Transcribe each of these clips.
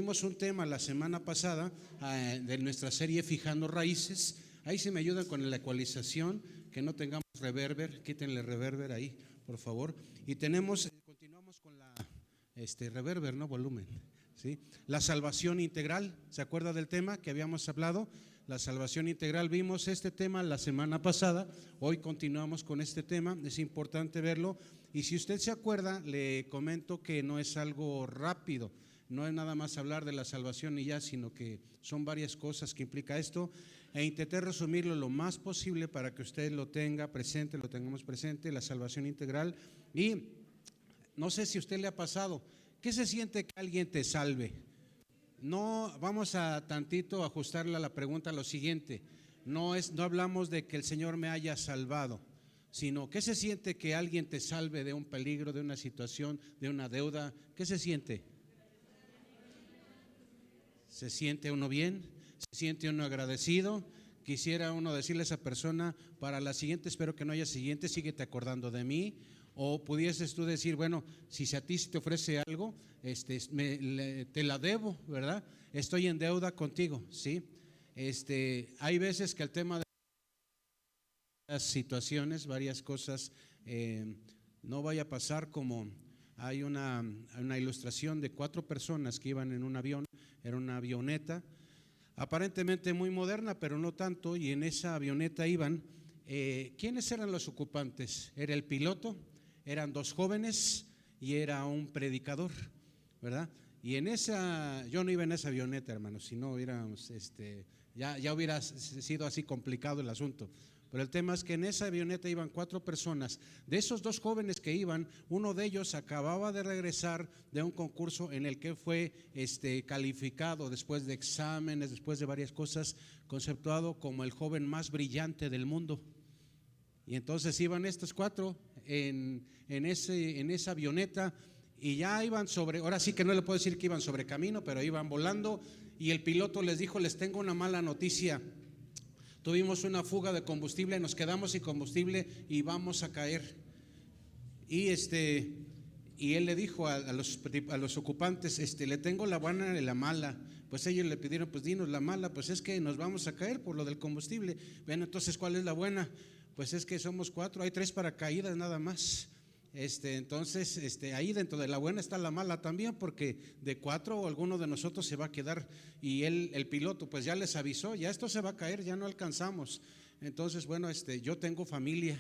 vimos un tema la semana pasada de nuestra serie Fijando Raíces. Ahí se me ayudan con la ecualización, que no tengamos reverber, quítenle reverber ahí, por favor. Y continuamos con la reverber, no volumen, ¿sí? La salvación integral. ¿Se acuerda del tema que habíamos hablado? La salvación integral. Vimos este tema la semana pasada, hoy continuamos con este tema, es importante verlo. Y si usted se acuerda, le comento que no es algo rápido, no es nada más hablar de la salvación y ya, sino que son varias cosas que implica esto, e intenté resumirlo lo más posible para que usted lo tenga presente, lo tengamos presente, la salvación integral. Y no sé si a usted le ha pasado, ¿qué se siente que alguien te salve? No, vamos a tantito ajustarle a la pregunta a lo siguiente, no hablamos de que el Señor me haya salvado, sino ¿qué se siente que alguien te salve de un peligro, de una situación, de una deuda? ¿Qué se siente? ¿Se siente uno bien? ¿Se siente uno agradecido? Quisiera uno decirle a esa persona, para la siguiente, espero que no haya siguiente, síguete acordando de mí. O pudieses tú decir, bueno, si a ti se te ofrece algo, te la debo, ¿verdad? Estoy en deuda contigo, ¿sí? Hay veces que el tema de las situaciones, varias cosas, no vaya a pasar como hay una ilustración de 4 personas que iban en un avión, era una avioneta, aparentemente muy moderna, pero no tanto, y en esa avioneta iban, ¿quiénes eran los ocupantes? Era el piloto, eran 2 jóvenes y era un predicador, ¿verdad? Y yo no iba en esa avioneta, hermanos, si no hubiéramos, ya hubiera sido así complicado el asunto. Pero el tema es que en esa avioneta iban 4 personas. De esos 2 jóvenes que iban, uno de ellos acababa de regresar de un concurso en el que fue calificado después de exámenes, después de varias cosas, conceptuado como el joven más brillante del mundo. Y entonces iban estos 4 en esa avioneta y ya iban ahora sí que no le puedo decir que iban sobre camino, pero iban volando, y el piloto les dijo, les tengo una mala noticia. Tuvimos una fuga de combustible, nos quedamos sin combustible y vamos a caer. Y él le dijo a los ocupantes, le tengo la buena y la mala. Pues ellos le pidieron, pues dinos la mala. Pues es que nos vamos a caer por lo del combustible. Bueno, entonces ¿cuál es la buena? Pues es que somos 4, hay 3 paracaídas nada más. Entonces ahí dentro de la buena está la mala también, porque de 4 alguno de nosotros se va a quedar. Y el piloto pues ya les avisó, ya esto se va a caer, ya no alcanzamos. Entonces bueno, yo tengo familia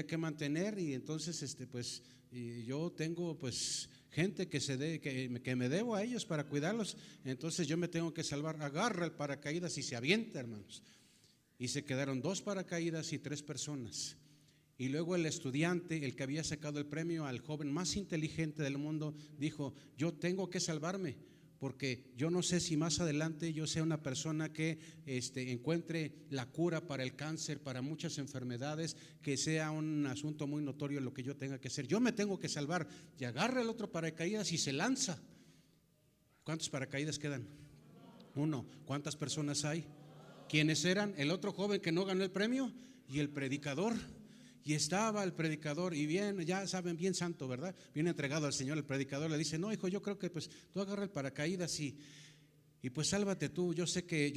que mantener, y entonces y yo tengo pues gente que me debo a ellos para cuidarlos, entonces yo me tengo que salvar. Agarra el paracaídas y se avienta, hermanos, y se quedaron 2 paracaídas y 3 personas. Y luego el estudiante, el que había sacado el premio al joven más inteligente del mundo, dijo, yo tengo que salvarme, porque yo no sé si más adelante yo sea una persona que encuentre la cura para el cáncer, para muchas enfermedades, que sea un asunto muy notorio lo que yo tenga que hacer. Yo me tengo que salvar. Y agarra el otro paracaídas y se lanza. ¿Cuántos paracaídas quedan? 1. ¿Cuántas personas hay? ¿Quiénes eran? El otro joven que no ganó el premio y el predicador. Y estaba el predicador, y bien, ya saben, bien santo, ¿verdad? Bien entregado al Señor. El predicador le dice, no, hijo, yo creo que pues tú agarra el paracaídas y pues sálvate tú. Yo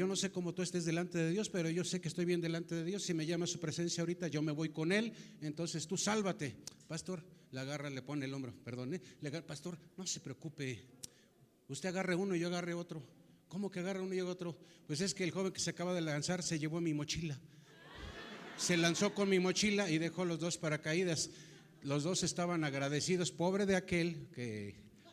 no sé cómo tú estés delante de Dios, pero yo sé que estoy bien delante de Dios. Si me llama a su presencia ahorita, yo me voy con Él. Entonces tú sálvate. Pastor, le agarra, le pone el hombro, perdón, le agarra, pastor, no se preocupe, usted agarre uno y yo agarre otro. ¿Cómo que agarra uno y yo otro? Pues es que el joven que se acaba de lanzar se llevó mi mochila. Se lanzó con mi mochila y dejó los 2 paracaídas. Los 2 estaban agradecidos. Pobre de aquel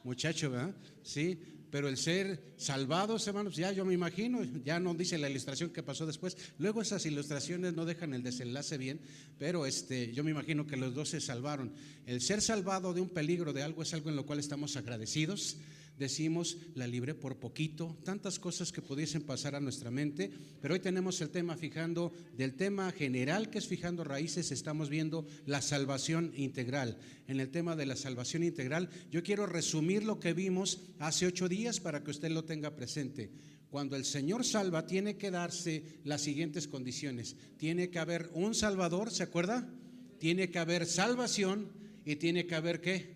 muchacho, ¿verdad? Sí, pero el ser salvados, hermanos, ya yo me imagino, ya no dice la ilustración que pasó después. Luego esas ilustraciones no dejan el desenlace bien, pero yo me imagino que los 2 se salvaron. El ser salvado de un peligro, de algo, es algo en lo cual estamos agradecidos. Decimos, la libré por poquito, tantas cosas que pudiesen pasar a nuestra mente, pero hoy tenemos el tema del tema general, que es Fijando Raíces. Estamos viendo la salvación integral. En el tema de la salvación integral, yo quiero resumir lo que vimos hace 8 días para que usted lo tenga presente. Cuando el Señor salva, tiene que darse las siguientes condiciones. Tiene que haber un Salvador, ¿se acuerda? Tiene que haber salvación y tiene que haber ¿qué?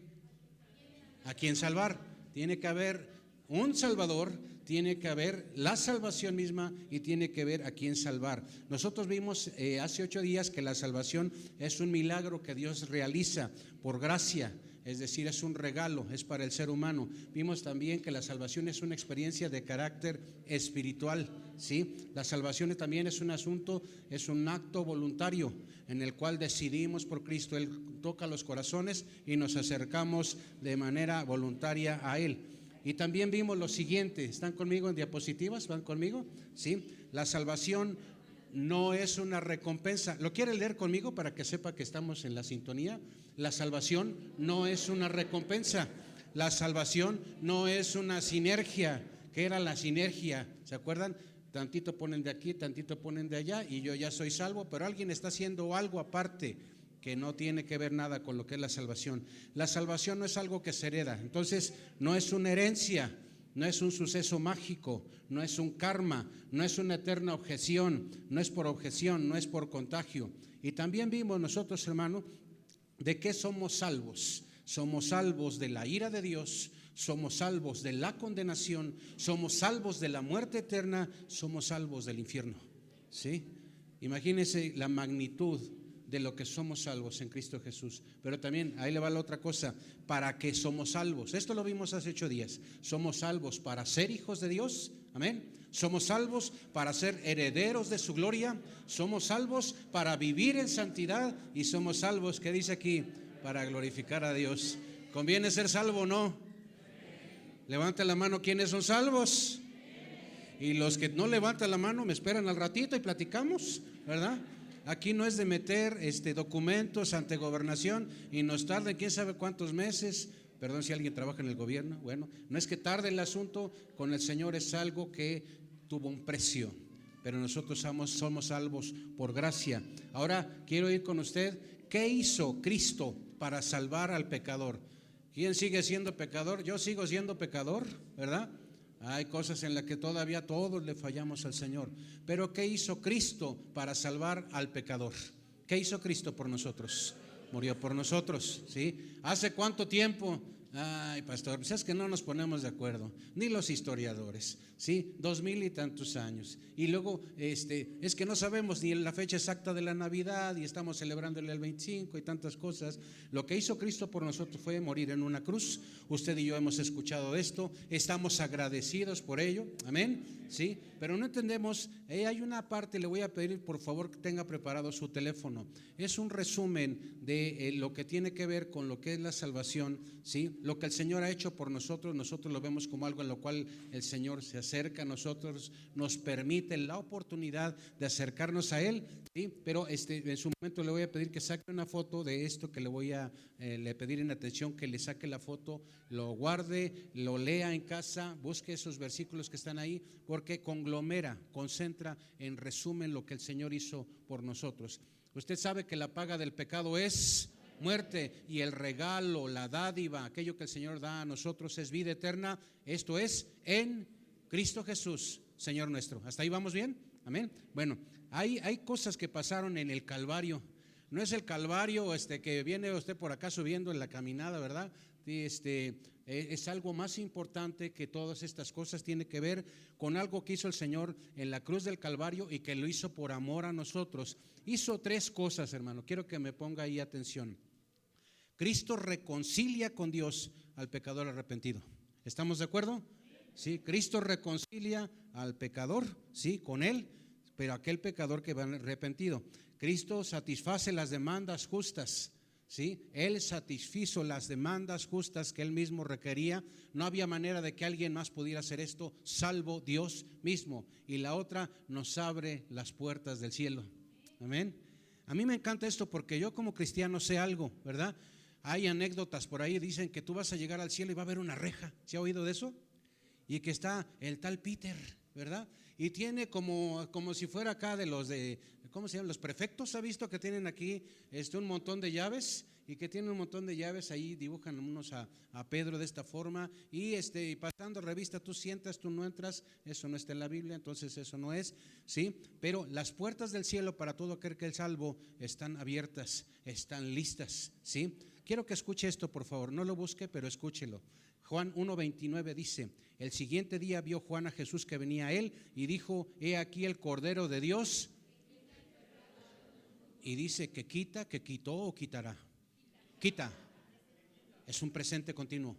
¿A quién salvar? Tiene que haber un Salvador, tiene que haber la salvación misma y tiene que ver a quién salvar. Nosotros vimos hace 8 días que la salvación es un milagro que Dios realiza por gracia, es decir, es un regalo, es para el ser humano. Vimos también que la salvación es una experiencia de carácter espiritual, ¿sí? La salvación también es un asunto, es un acto voluntario en el cual decidimos por Cristo. Él toca los corazones y nos acercamos de manera voluntaria a Él. Y también vimos lo siguiente, ¿están conmigo en diapositivas? ¿Van conmigo? ¿Sí? La salvación no es una recompensa. ¿Lo quiere leer conmigo para que sepa que estamos en la sintonía? La salvación no es una recompensa. La salvación no es una sinergia. ¿Qué era la sinergia? ¿Se acuerdan? Tantito ponen de aquí, tantito ponen de allá y yo ya soy salvo, pero alguien está haciendo algo aparte que no tiene que ver nada con lo que es la salvación. La salvación no es algo que se hereda, entonces no es una herencia, no es un suceso mágico, no es un karma, no es una eterna objeción, no es por objeción, no es por contagio. Y también vimos nosotros, hermano, de qué somos salvos. Somos salvos de la ira de Dios, somos salvos de la condenación, somos salvos de la muerte eterna, somos salvos del infierno, ¿sí? Imagínense la magnitud de lo que somos salvos en Cristo Jesús. Pero también, ahí le va la otra cosa, ¿para qué somos salvos? Esto lo vimos hace 8 días. Somos salvos para ser hijos de Dios, amén. Somos salvos para ser herederos de su gloria. Somos salvos para vivir en santidad. Y somos salvos, ¿qué dice aquí? Para glorificar a Dios. ¿Conviene ser salvo o no? Levanta la mano, ¿quiénes son salvos? Y los que no levantan la mano me esperan al ratito y platicamos, ¿verdad? Aquí no es de meter documentos ante gobernación y nos tarde quién sabe cuántos meses. Perdón si alguien trabaja en el gobierno. Bueno, no es que tarde el asunto, con el Señor es algo que tuvo un precio, pero nosotros somos salvos por gracia. Ahora quiero ir con usted. ¿Qué hizo Cristo para salvar al pecador? ¿Quién sigue siendo pecador? Yo sigo siendo pecador, ¿verdad? Hay cosas en las que todavía todos le fallamos al Señor. Pero ¿qué hizo Cristo para salvar al pecador? ¿Qué hizo Cristo por nosotros? Murió por nosotros, ¿sí? ¿Hace cuánto tiempo? Ay, pastor, pues es que no nos ponemos de acuerdo, ni los historiadores, ¿sí? 2000 y tantos años. Y luego, es que no sabemos ni la fecha exacta de la Navidad y estamos celebrándole el 25 y tantas cosas. Lo que hizo Cristo por nosotros fue morir en una cruz. Usted y yo hemos escuchado esto, estamos agradecidos por ello, amén, ¿sí? Pero no entendemos, hay una parte, le voy a pedir por favor que tenga preparado su teléfono. Es un resumen de lo que tiene que ver con lo que es la salvación, ¿sí? Lo que el Señor ha hecho por nosotros, nosotros lo vemos como algo en lo cual el Señor se acerca a nosotros, nos permite la oportunidad de acercarnos a Él, ¿sí? Pero en su momento le voy a pedir que saque una foto de esto que le voy a le pedir en atención, que le saque la foto, lo guarde, lo lea en casa, busque esos versículos que están ahí, porque conglomera, concentra en resumen lo que el Señor hizo por nosotros. Usted sabe que la paga del pecado es muerte y el regalo, la dádiva, aquello que el Señor da a nosotros es vida eterna. Esto es en Cristo Jesús, Señor nuestro. ¿Hasta ahí vamos bien? Amén. Bueno, hay cosas que pasaron en el Calvario. No es el Calvario que viene usted por acá subiendo en la caminada, ¿verdad? Es algo más importante que todas estas cosas. Tiene que ver con algo que hizo el Señor en la cruz del Calvario y que lo hizo por amor a nosotros. Hizo 3 cosas, hermano. Quiero que me ponga ahí atención. Cristo reconcilia con Dios al pecador arrepentido. ¿Estamos de acuerdo? Sí, Cristo reconcilia al pecador, sí, con Él, pero aquel pecador que va arrepentido. Cristo satisface las demandas justas, ¿sí? Él satisfizo las demandas justas que Él mismo requería. No había manera de que alguien más pudiera hacer esto, salvo Dios mismo. Y la otra, nos abre las puertas del cielo. Amén. A mí me encanta esto porque yo como cristiano sé algo, ¿verdad? Hay anécdotas por ahí, dicen que tú vas a llegar al cielo y va a haber una reja. ¿Se ha oído de eso? Y que está el tal Peter, ¿verdad? Y tiene como si fuera acá de los ¿cómo se llaman? Los prefectos. ¿Ha visto que tienen aquí un montón de llaves? Y que tienen un montón de llaves, ahí dibujan unos a Pedro de esta forma. Y pasando revista, tú sientas, tú no entras. Eso no está en la Biblia, entonces eso no es, ¿sí? Pero las puertas del cielo para todo aquel que es salvo están abiertas, están listas, ¿sí? quiero que escuche esto, por favor, no lo busque, pero escúchelo. Juan 1:29 dice: el siguiente día vio Juan a Jesús que venía a él y dijo: he aquí el Cordero de Dios. Y dice que quita, que quitó o quitará. Quita. Es un presente continuo.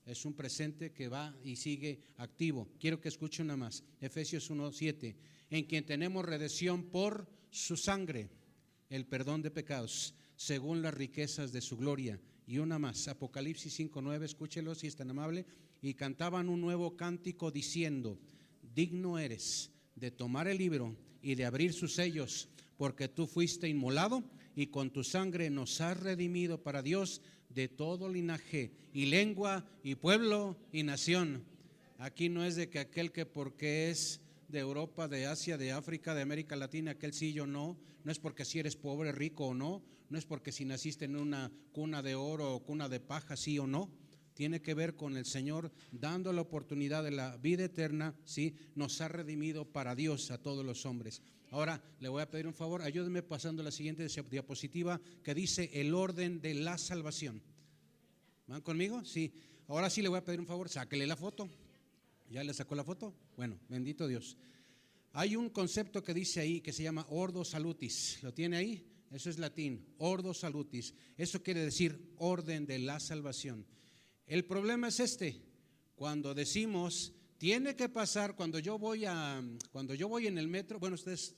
Es un presente que va y sigue activo. Quiero que escuche una más. Efesios 1:7. En quien tenemos redención por su sangre, el perdón de pecados, según las riquezas de su gloria. Y una más. Apocalipsis 5:9. Escúchelo si es tan amable. Y cantaban un nuevo cántico diciendo: digno eres de tomar el libro y de abrir sus sellos, porque tú fuiste inmolado y con tu sangre nos has redimido para Dios de todo linaje y lengua y pueblo y nación. Aquí no es de que aquel que porque es de Europa, de Asia, de África, de América Latina, aquel sí, yo no. No es porque si eres pobre, rico o no. No es porque si naciste en una cuna de oro o cuna de paja, sí o no. Tiene que ver con el Señor dando la oportunidad de la vida eterna, ¿sí? Nos ha redimido para Dios a todos los hombres. Ahora le voy a pedir un favor, ayúdenme pasando la siguiente diapositiva que dice el orden de la salvación. ¿Van conmigo? Sí. Ahora sí le voy a pedir un favor, sáquele la foto. ¿Ya le sacó la foto? Bueno, bendito Dios. Hay un concepto que dice ahí que se llama ordo salutis. ¿Lo tiene ahí? Eso es latín, ordo salutis. Eso quiere decir orden de la salvación. El problema es cuando decimos tiene que pasar, cuando yo voy en el metro, bueno, ustedes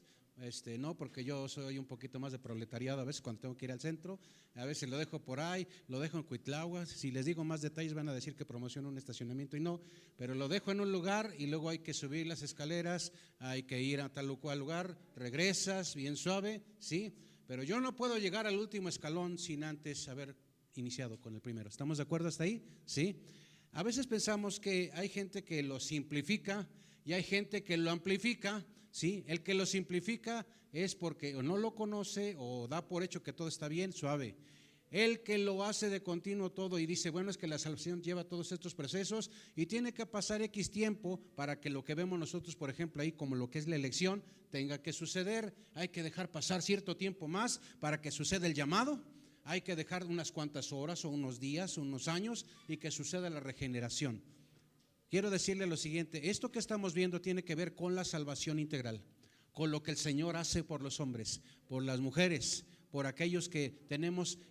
no, porque yo soy un poquito más de proletariado a veces cuando tengo que ir al centro, a veces lo dejo por ahí, lo dejo en Cuitláhuac. Si les digo más detalles van a decir que promociono un estacionamiento y no, pero lo dejo en un lugar y luego hay que subir las escaleras, hay que ir a tal o cual lugar, regresas bien suave, ¿sí? Pero yo no puedo llegar al último escalón sin antes haber iniciado con el primero. ¿Estamos de acuerdo hasta ahí? Sí. A veces pensamos que hay gente que lo simplifica y hay gente que lo amplifica, ¿sí? El que lo simplifica es porque o no lo conoce o da por hecho que todo está bien, suave. El que lo hace de continuo todo y dice, bueno, es que la salvación lleva todos estos procesos y tiene que pasar X tiempo para que lo que vemos nosotros, por ejemplo, ahí como lo que es la elección, tenga que suceder. Hay que dejar pasar cierto tiempo más para que suceda el llamado. Hay que dejar unas cuantas horas o unos días o unos años y que suceda la regeneración. Quiero decirle lo siguiente, esto que estamos viendo tiene que ver con la salvación integral, con lo que el Señor hace por los hombres, por las mujeres, por aquellos que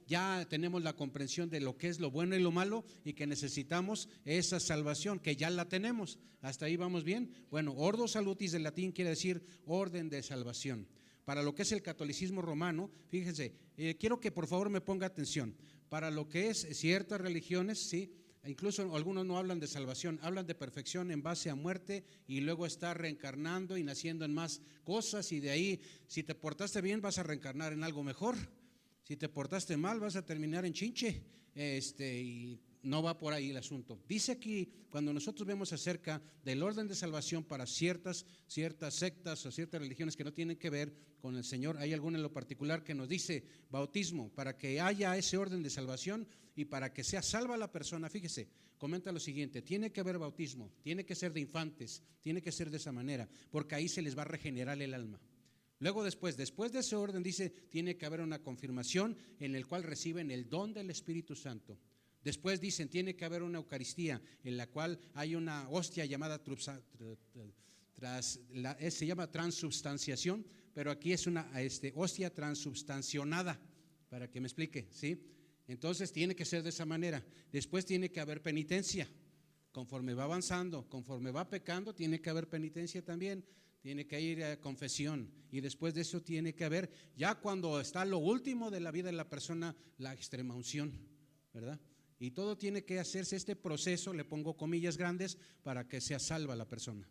ya tenemos la comprensión de lo que es lo bueno y lo malo y que necesitamos esa salvación, que ya la tenemos. ¿Hasta ahí vamos bien? Bueno, ordo salutis del latín quiere decir orden de salvación. Para lo que es el catolicismo romano, fíjense, quiero que por favor me ponga atención. Para lo que es ciertas religiones, sí, incluso algunos no hablan de salvación, hablan de perfección en base a muerte y luego estar reencarnando y naciendo en más cosas, y de ahí, si te portaste bien vas a reencarnar en algo mejor, si te portaste mal vas a terminar en chinche, y no va por ahí el asunto. Dice aquí, cuando nosotros vemos acerca del orden de salvación para ciertas sectas o ciertas religiones que no tienen que ver con el Señor, hay alguna en lo particular que nos dice bautismo, para que haya ese orden de salvación y para que sea salva la persona. Fíjese, comenta lo siguiente, tiene que haber bautismo, tiene que ser de infantes, tiene que ser de esa manera, porque ahí se les va a regenerar el alma. Luego después de ese orden dice, tiene que haber una confirmación en el cual reciben el don del Espíritu Santo. Después dicen, tiene que haber una Eucaristía en la cual hay una hostia llamada se llama transubstanciación, pero aquí es una hostia transubstancionada, para que me explique, ¿sí? Entonces tiene que ser de esa manera. Después tiene que haber penitencia. Conforme va avanzando, conforme va pecando, tiene que haber penitencia también. Tiene que ir a confesión y después de eso tiene que haber, ya cuando está lo último de la vida de la persona, la extrema unción, ¿verdad? Y todo tiene que hacerse este proceso, le pongo comillas grandes, para que sea salva la persona.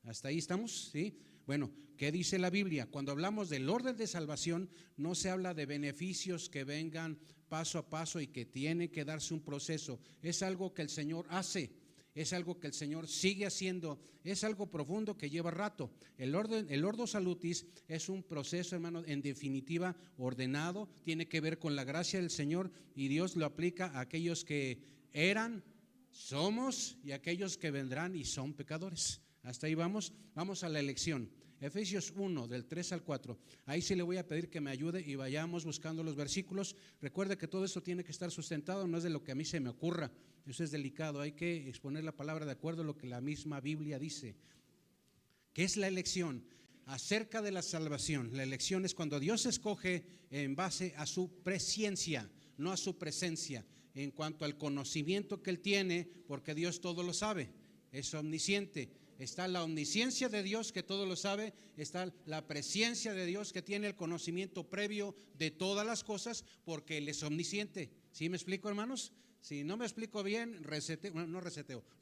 ¿Hasta ahí estamos? ¿Sí? Bueno, ¿qué dice la Biblia? Cuando hablamos del orden de salvación, no se habla de beneficios que vengan paso a paso y que tiene que darse un proceso. Es algo que el Señor hace. Es algo que el Señor sigue haciendo, es algo profundo que lleva rato. El ordo salutis es un proceso, hermano, en definitiva ordenado, tiene que ver con la gracia del Señor y Dios lo aplica a aquellos que eran, somos y aquellos que vendrán y son pecadores. Hasta ahí vamos a la elección. Efesios 1, del 3 al 4. Ahí sí le voy a pedir que me ayude y vayamos buscando los versículos. Recuerde que todo esto tiene que estar sustentado, no es de lo que a mí se me ocurra. Eso es delicado, hay que exponer la palabra de acuerdo a lo que la misma Biblia dice. ¿Qué es la elección? Acerca de la salvación. La elección es cuando Dios escoge en base a su presciencia, no a su presencia, en cuanto al conocimiento que Él tiene, porque Dios todo lo sabe, es omnisciente. Está la omnisciencia de Dios que todo lo sabe, está la presciencia de Dios que tiene el conocimiento previo de todas las cosas, porque Él es omnisciente. ¿Sí me explico, hermanos? Si no me explico bien,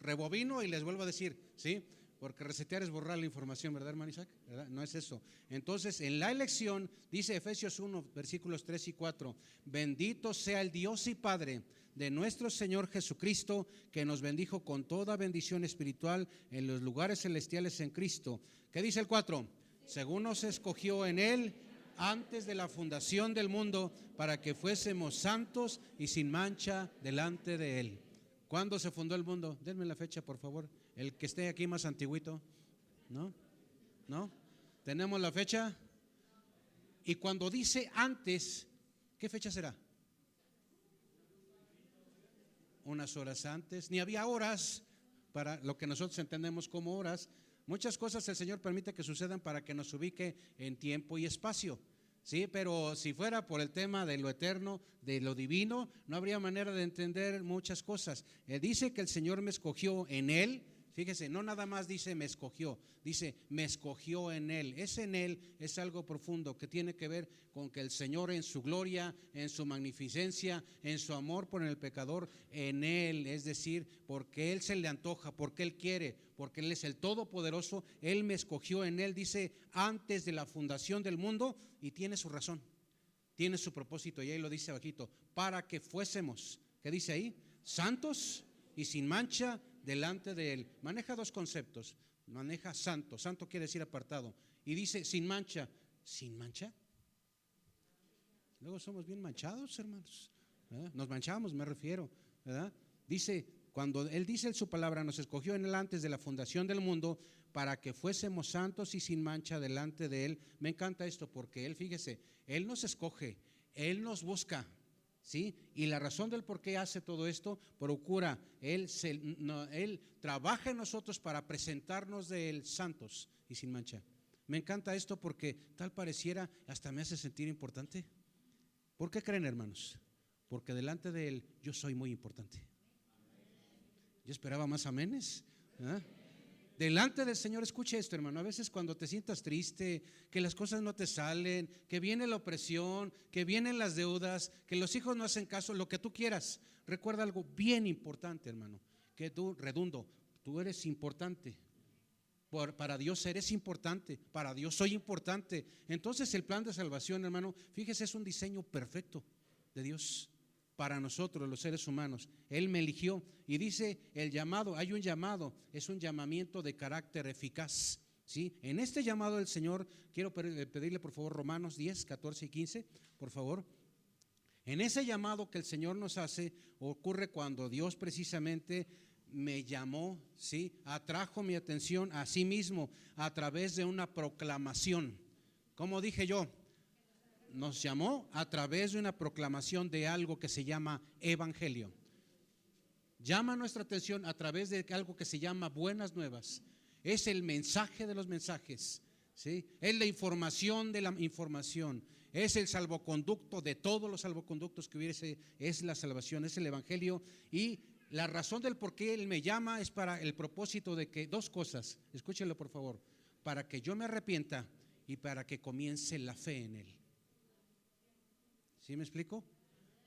rebobino y les vuelvo a decir, ¿sí? Porque resetear es borrar la información, ¿verdad, hermano Isaac? ¿Verdad? No es eso. Entonces, en la elección, dice Efesios 1, versículos 3 y 4, bendito sea el Dios y Padre de nuestro Señor Jesucristo, que nos bendijo con toda bendición espiritual en los lugares celestiales en Cristo. ¿Qué dice el 4? Según nos escogió en Él antes de la fundación del mundo, para que fuésemos santos y sin mancha delante de Él. ¿Cuándo se fundó el mundo? Denme la fecha, por favor. El que esté aquí más antiguito. ¿No? ¿No? ¿Tenemos la fecha? Y cuando dice antes, ¿qué fecha será? Unas horas antes. Ni había horas para lo que nosotros entendemos como horas. Muchas cosas el Señor permite que sucedan para que nos ubique en tiempo y espacio. Sí, pero si fuera por el tema de lo eterno, de lo divino, no habría manera de entender muchas cosas. Dice que el Señor me escogió en Él. Fíjese, no nada más dice me escogió, dice me escogió en Él. Ese en Él es algo profundo que tiene que ver con que el Señor en su gloria, en su magnificencia, en su amor por el pecador, en Él, es decir, porque Él se le antoja, porque Él quiere, porque Él es el Todopoderoso, Él me escogió en Él, dice antes de la fundación del mundo, y tiene su razón, tiene su propósito, y ahí lo dice abajito, para que fuésemos, ¿qué dice ahí? Santos y sin mancha delante de Él. Maneja dos conceptos, maneja santo, santo quiere decir apartado, y dice sin mancha. ¿Sin mancha? Luego somos bien manchados, hermanos, ¿verdad? Nos manchamos, me refiero, ¿verdad? Dice, cuando Él dice en su palabra, nos escogió en Él antes de la fundación del mundo, para que fuésemos santos y sin mancha delante de Él. Me encanta esto porque Él, fíjese, Él nos escoge, Él nos busca, ¿sí? Y la razón del por qué hace todo esto, procura, Él trabaja en nosotros para presentarnos de Él santos y sin mancha. Me encanta esto porque tal pareciera, hasta me hace sentir importante. ¿Por qué creen, hermanos? Porque delante de Él yo soy muy importante. Yo esperaba más amenes, ¿eh? Delante del Señor, escuche esto, hermano. A veces cuando te sientas triste, que las cosas no te salen, que viene la opresión, que vienen las deudas, que los hijos no hacen caso, lo que tú quieras, recuerda algo bien importante, hermano, que tú eres importante. Para Dios eres importante, para Dios soy importante. Entonces el plan de salvación, hermano, fíjese, es un diseño perfecto de Dios para nosotros los seres humanos. Él me eligió y dice el llamado, hay un llamado, es un llamamiento de carácter eficaz, ¿sí? En este llamado del Señor, quiero pedirle por favor Romanos 10, 14 y 15, por favor. En ese llamado que el Señor nos hace, ocurre cuando Dios precisamente me llamó, ¿sí? Atrajo mi atención a sí mismo a través de una proclamación. ¿Cómo dije yo? Nos llamó a través de una proclamación de algo que se llama evangelio. Llama nuestra atención a través de algo que se llama buenas nuevas. Es el mensaje de los mensajes, ¿sí? Es la información de la información. Es el salvoconducto de todos los salvoconductos que hubiese. Es la salvación, es el evangelio. Y la razón del por qué Él me llama es para el propósito de que dos cosas, escúchenlo por favor, para que yo me arrepienta y para que comience la fe en Él. ¿Sí me explico?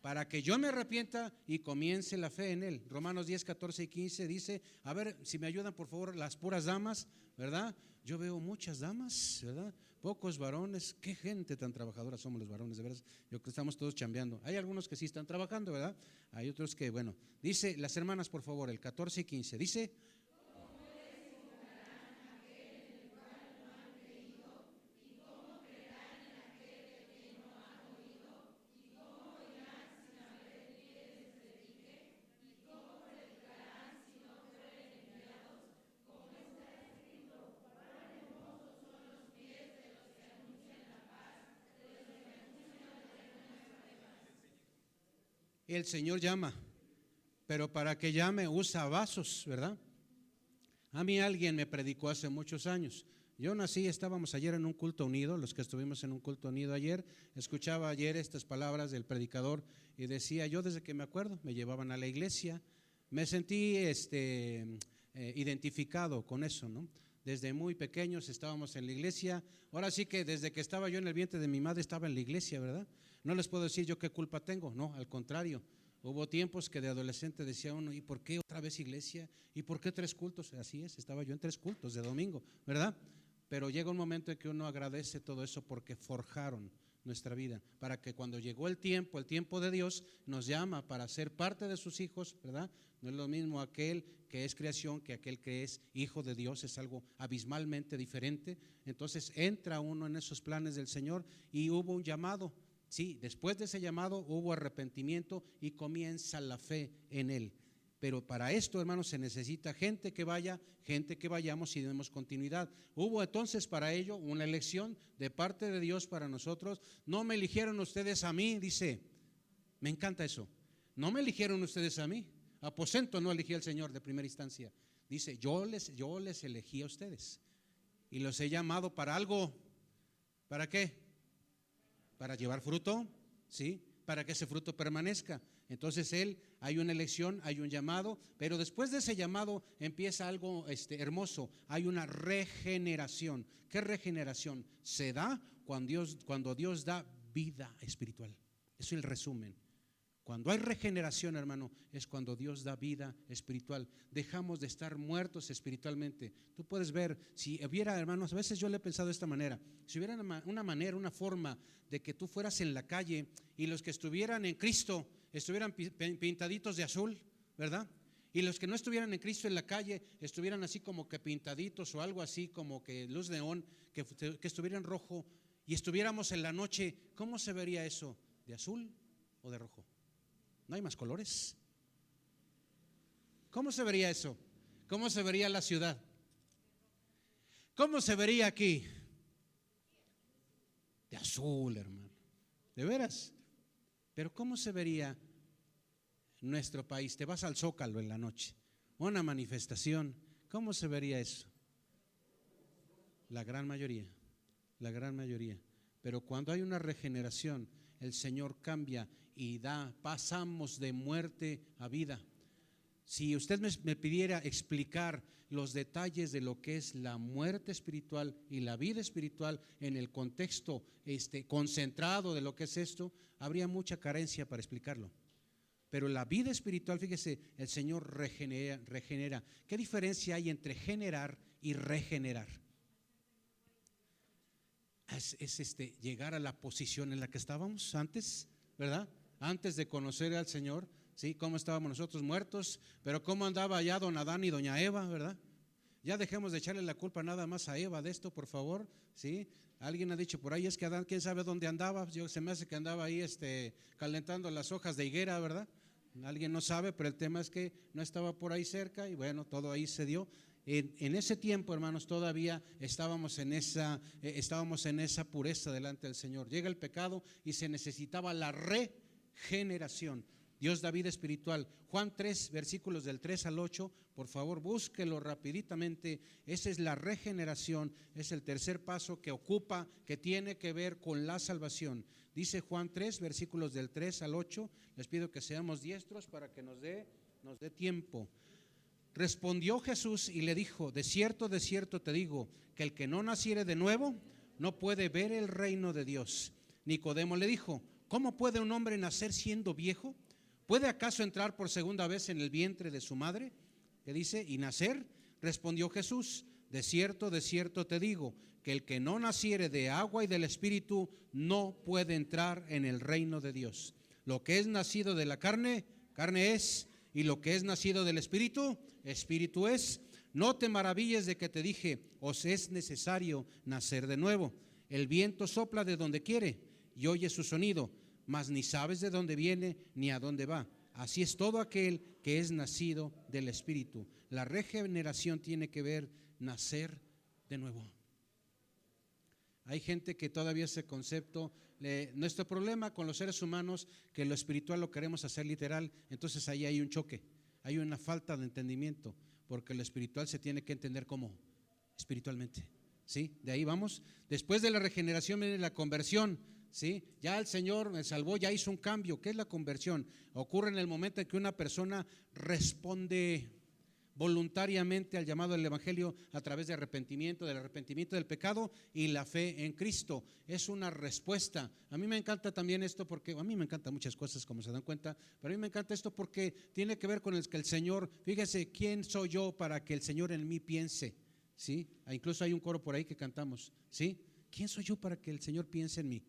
Para que yo me arrepienta y comience la fe en Él. Romanos 10, 14 y 15 dice, a ver si me ayudan por favor las puras damas, ¿verdad? Yo veo muchas damas, ¿verdad? Pocos varones. Qué gente tan trabajadora somos los varones, de verdad. Yo creo que estamos todos chambeando. Hay algunos que sí están trabajando, ¿verdad? Hay otros que, bueno, dice las hermanas por favor, el 14 y 15, dice, El Señor llama, pero para que llame usa vasos, ¿verdad? A mí alguien me predicó hace muchos años. Yo nací, estábamos ayer en un culto unido, los que estuvimos en un culto unido ayer, escuchaba ayer estas palabras del predicador y decía, yo desde que me acuerdo, me llevaban a la iglesia, me sentí identificado con eso, ¿no? Desde muy pequeños estábamos en la iglesia, ahora sí que desde que estaba yo en el vientre de mi madre estaba en la iglesia, ¿verdad? No les puedo decir yo qué culpa tengo, no, al contrario. Hubo tiempos que de adolescente decía uno, ¿y por qué otra vez iglesia? ¿Y por qué 3 cultos? Así es, estaba yo en 3 cultos de domingo, ¿verdad? Pero llega un momento en que uno agradece todo eso porque forjaron nuestra vida, para que cuando llegó el tiempo de Dios nos llama para ser parte de sus hijos, ¿verdad? No es lo mismo aquel que es creación que aquel que es hijo de Dios, es algo abismalmente diferente. Entonces entra uno en esos planes del Señor y hubo un llamado. Sí, después de ese llamado hubo arrepentimiento y comienza la fe en Él. Pero para esto, hermanos, se necesita gente que vaya, gente que vayamos y demos continuidad. Hubo entonces para ello una elección de parte de Dios para nosotros. No me eligieron ustedes a mí, dice, me encanta eso. No me eligieron ustedes a mí. Aposento no elegí al Señor de primera instancia. Dice, yo les elegí a ustedes y los he llamado para algo. ¿Para qué? Para llevar fruto, ¿sí? Para que ese fruto permanezca. Entonces hay una elección, hay un llamado, pero después de ese llamado empieza algo hermoso, hay una regeneración. ¿Qué regeneración? Se da cuando Dios da vida espiritual. Eso es el resumen. Cuando hay regeneración, hermano, es cuando Dios da vida espiritual. Dejamos de estar muertos espiritualmente. Tú puedes ver, si hubiera, hermanos, a veces yo le he pensado de esta manera, si hubiera una manera, una forma de que tú fueras en la calle y los que estuvieran en Cristo estuvieran pintaditos de azul, ¿verdad? Y los que no estuvieran en Cristo en la calle estuvieran así como que pintaditos o algo así como que luz neón, que estuvieran rojo y estuviéramos en la noche, ¿cómo se vería eso? ¿De azul o de rojo? ¿No hay más colores? ¿Cómo se vería eso? ¿Cómo se vería la ciudad? ¿Cómo se vería aquí? De azul, hermano. ¿De veras? Pero ¿cómo se vería nuestro país? Te vas al Zócalo en la noche, una manifestación. ¿Cómo se vería eso? La gran mayoría, la gran mayoría. Pero cuando hay una regeneración, el Señor cambia y pasamos de muerte a vida. Si usted me pidiera explicar los detalles de lo que es la muerte espiritual y la vida espiritual en el contexto concentrado de lo que es esto, habría mucha carencia para explicarlo. Pero la vida espiritual, fíjese, el Señor regenera. ¿Qué diferencia hay entre generar y regenerar? Es llegar a la posición en la que estábamos antes, ¿verdad? Antes de conocer al Señor, ¿sí? ¿Cómo estábamos nosotros muertos? Pero ¿cómo andaba ya don Adán y doña Eva, verdad? Ya dejemos de echarle la culpa nada más a Eva de esto, por favor, ¿sí? Alguien ha dicho por ahí, es que Adán, ¿quién sabe dónde andaba? Se me hace que andaba ahí calentando las hojas de higuera, ¿verdad? Alguien no sabe, pero el tema es que no estaba por ahí cerca y bueno, todo ahí se dio. En ese tiempo, hermanos, todavía estábamos en esa pureza delante del Señor. Llega el pecado y se necesitaba la regeneración. Dios da vida espiritual. Juan 3, versículos del 3 al 8, por favor búsquelo rapiditamente. Esa es la regeneración, es el tercer paso que tiene que ver con la salvación. Dice Juan 3, versículos del 3 al 8. Les pido que seamos diestros para que nos dé tiempo. Respondió Jesús y le dijo, de cierto te digo, que el que no naciere de nuevo no puede ver el reino de Dios. Nicodemo le dijo, ¿cómo puede un hombre nacer siendo viejo? ¿Puede acaso entrar por segunda vez en el vientre de su madre? ¿Qué dice? ¿Y nacer? Respondió Jesús, de cierto te digo, que el que no naciere de agua y del Espíritu no puede entrar en el reino de Dios. Lo que es nacido de la carne, carne es, y lo que es nacido del Espíritu, Espíritu es. No te maravilles de que te dije, os es necesario nacer de nuevo. El viento sopla de donde quiere y oye su sonido, mas ni sabes de dónde viene ni a dónde va. Así es todo aquel que es nacido del Espíritu. La regeneración tiene que ver nacer de nuevo. Hay gente que todavía ese concepto, nuestro problema con los seres humanos, que lo espiritual lo queremos hacer literal, entonces ahí hay un choque, hay una falta de entendimiento, porque lo espiritual se tiene que entender como espiritualmente, ¿sí? De ahí vamos. Después de la regeneración viene la conversión, ¿sí? Ya el Señor me salvó, ya hizo un cambio. ¿Qué es la conversión? Ocurre en el momento en que una persona responde voluntariamente al llamado del Evangelio a través de arrepentimiento, del arrepentimiento del pecado y la fe en Cristo. Es una respuesta. A mí me encanta también esto porque, a mí me encantan muchas cosas como se dan cuenta, pero a mí me encanta esto porque tiene que ver con el que el Señor, fíjese, ¿quién soy yo para que el Señor en mí piense? ¿Sí? Incluso hay un coro por ahí que cantamos, ¿sí? ¿Quién soy yo para que el Señor piense en mí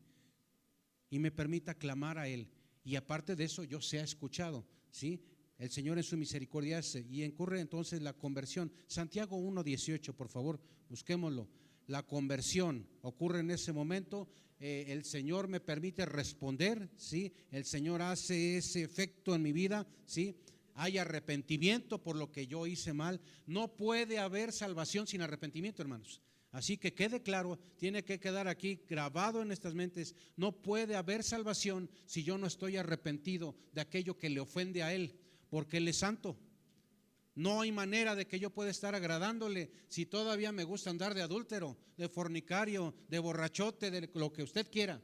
y me permita clamar a Él? Y aparte de eso, yo sea escuchado, ¿sí? El Señor en su misericordia hace, y ocurre entonces la conversión. Santiago 1:18, por favor, busquémoslo. La conversión ocurre en ese momento. El Señor me permite responder, ¿sí? El Señor hace ese efecto en mi vida, ¿sí? Hay arrepentimiento por lo que yo hice mal. No puede haber salvación sin arrepentimiento, hermanos. Así que quede claro, tiene que quedar aquí grabado en nuestras mentes. No puede haber salvación si yo no estoy arrepentido de aquello que le ofende a Él, porque Él es santo. No hay manera de que yo pueda estar agradándole si todavía me gusta andar de adúltero, de fornicario, de borrachote, de lo que usted quiera.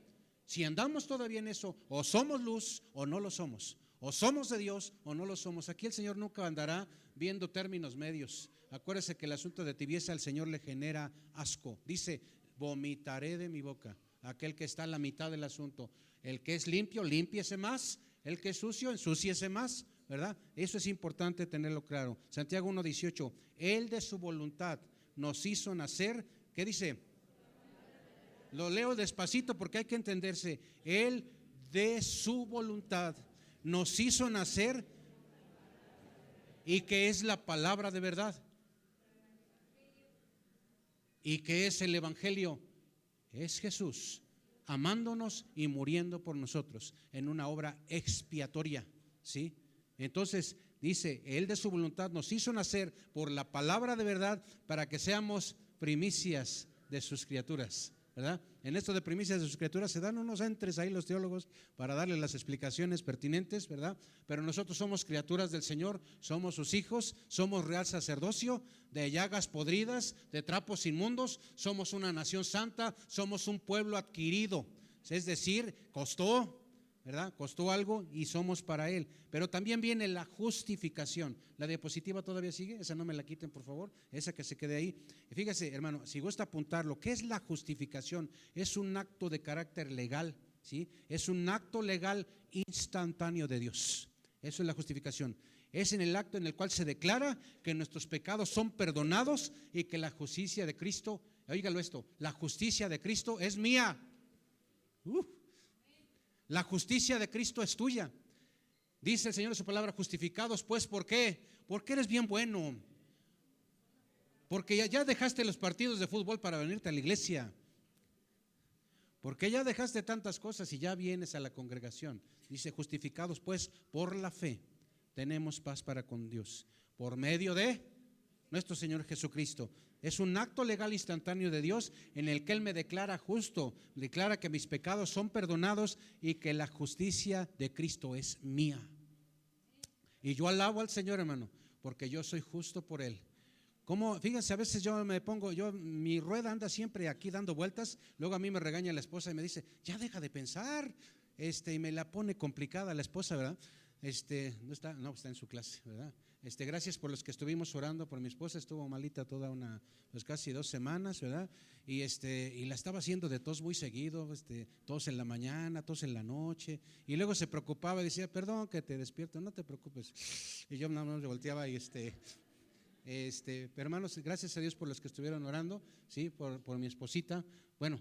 Si andamos todavía en eso, o somos luz o no lo somos, o somos de Dios o no lo somos. Aquí el Señor nunca andará viendo términos medios. Acuérdese que el asunto de tibieza al Señor le genera asco. Dice, vomitaré de mi boca. Aquel que está a la mitad del asunto. El que es limpio, límpiese más. El que es sucio, ensúciese más, ¿verdad? Eso es importante tenerlo claro. Santiago 1:18, Él de su voluntad nos hizo nacer. ¿Qué dice? Lo leo despacito porque hay que entenderse. Él de su voluntad nos hizo nacer, y que es la palabra de verdad, y que es el Evangelio, es Jesús amándonos y muriendo por nosotros en una obra expiatoria, ¿sí? Entonces dice, Él de su voluntad nos hizo nacer por la palabra de verdad para que seamos primicias de sus criaturas, ¿verdad? En esto de primicias de sus criaturas se dan unos entres ahí los teólogos para darle las explicaciones pertinentes, ¿verdad? Pero nosotros somos criaturas del Señor, somos sus hijos, somos real sacerdocio, de llagas podridas, de trapos inmundos, somos una nación santa, somos un pueblo adquirido, es decir, costó, ¿verdad? Costó algo y somos para Él. Pero también viene la justificación. La diapositiva todavía sigue, esa no me la quiten por favor, esa que se quede ahí. Y fíjese, hermano, si gusta apuntarlo, ¿qué es la justificación? Es un acto de carácter legal, ¿sí? Es un acto legal instantáneo de Dios. Eso es la justificación. Es en el acto en el cual se declara que nuestros pecados son perdonados y que la justicia de Cristo, óigalo esto, la justicia de Cristo es mía. La justicia de Cristo es tuya. Dice el Señor en su palabra, justificados pues, ¿por qué? Porque eres bien bueno. Porque ya dejaste los partidos de fútbol para venirte a la iglesia. Porque ya dejaste tantas cosas y ya vienes a la congregación. Dice, justificados pues por la fe, tenemos paz para con Dios, por medio de nuestro Señor Jesucristo. Es un acto legal instantáneo de Dios en el que Él me declara justo, declara que mis pecados son perdonados y que la justicia de Cristo es mía. Y yo alabo al Señor, hermano, porque yo soy justo por Él. Como, fíjense, a veces yo me pongo, mi rueda anda siempre aquí dando vueltas, luego a mí me regaña la esposa y me dice, ya deja de pensar, y me la pone complicada la esposa, ¿verdad? No está en su clase, ¿verdad? Gracias por los que estuvimos orando por mi esposa, estuvo malita toda pues casi 2 semanas, ¿verdad? Y la estaba haciendo de tos muy seguido, tos en la mañana, tos en la noche, y luego se preocupaba y decía, perdón que te despierto, no te preocupes. Y yo nada más me volteaba y pero hermanos, gracias a Dios por los que estuvieron orando, sí, por mi esposita. Bueno,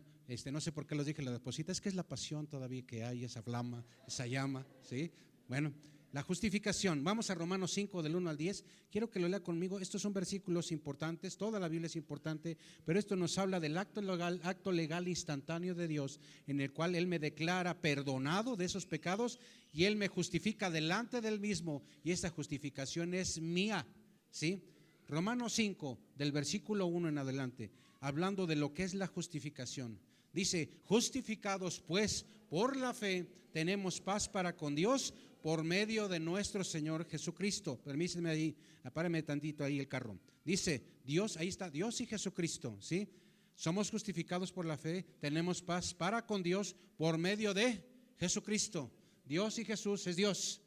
no sé por qué los dije la esposita, es que es la pasión todavía que hay, esa flama, esa llama, sí. Bueno, la justificación, vamos a Romanos 5 del 1 al 10, quiero que lo lea conmigo. Estos son versículos importantes, toda la Biblia es importante, pero esto nos habla del acto legal instantáneo de Dios, en el cual Él me declara perdonado de esos pecados y Él me justifica delante del mismo, y esa justificación es mía, ¿sí? Romanos 5 del versículo 1 en adelante, hablando de lo que es la justificación. Dice, justificados pues por la fe, tenemos paz para con Dios por medio de nuestro Señor Jesucristo. Permítanme ahí, apáreme tantito ahí el carro. Dice, Dios, ahí está, Dios y Jesucristo, ¿sí? Somos justificados por la fe, tenemos paz para con Dios por medio de Jesucristo. Dios y Jesús es Dios.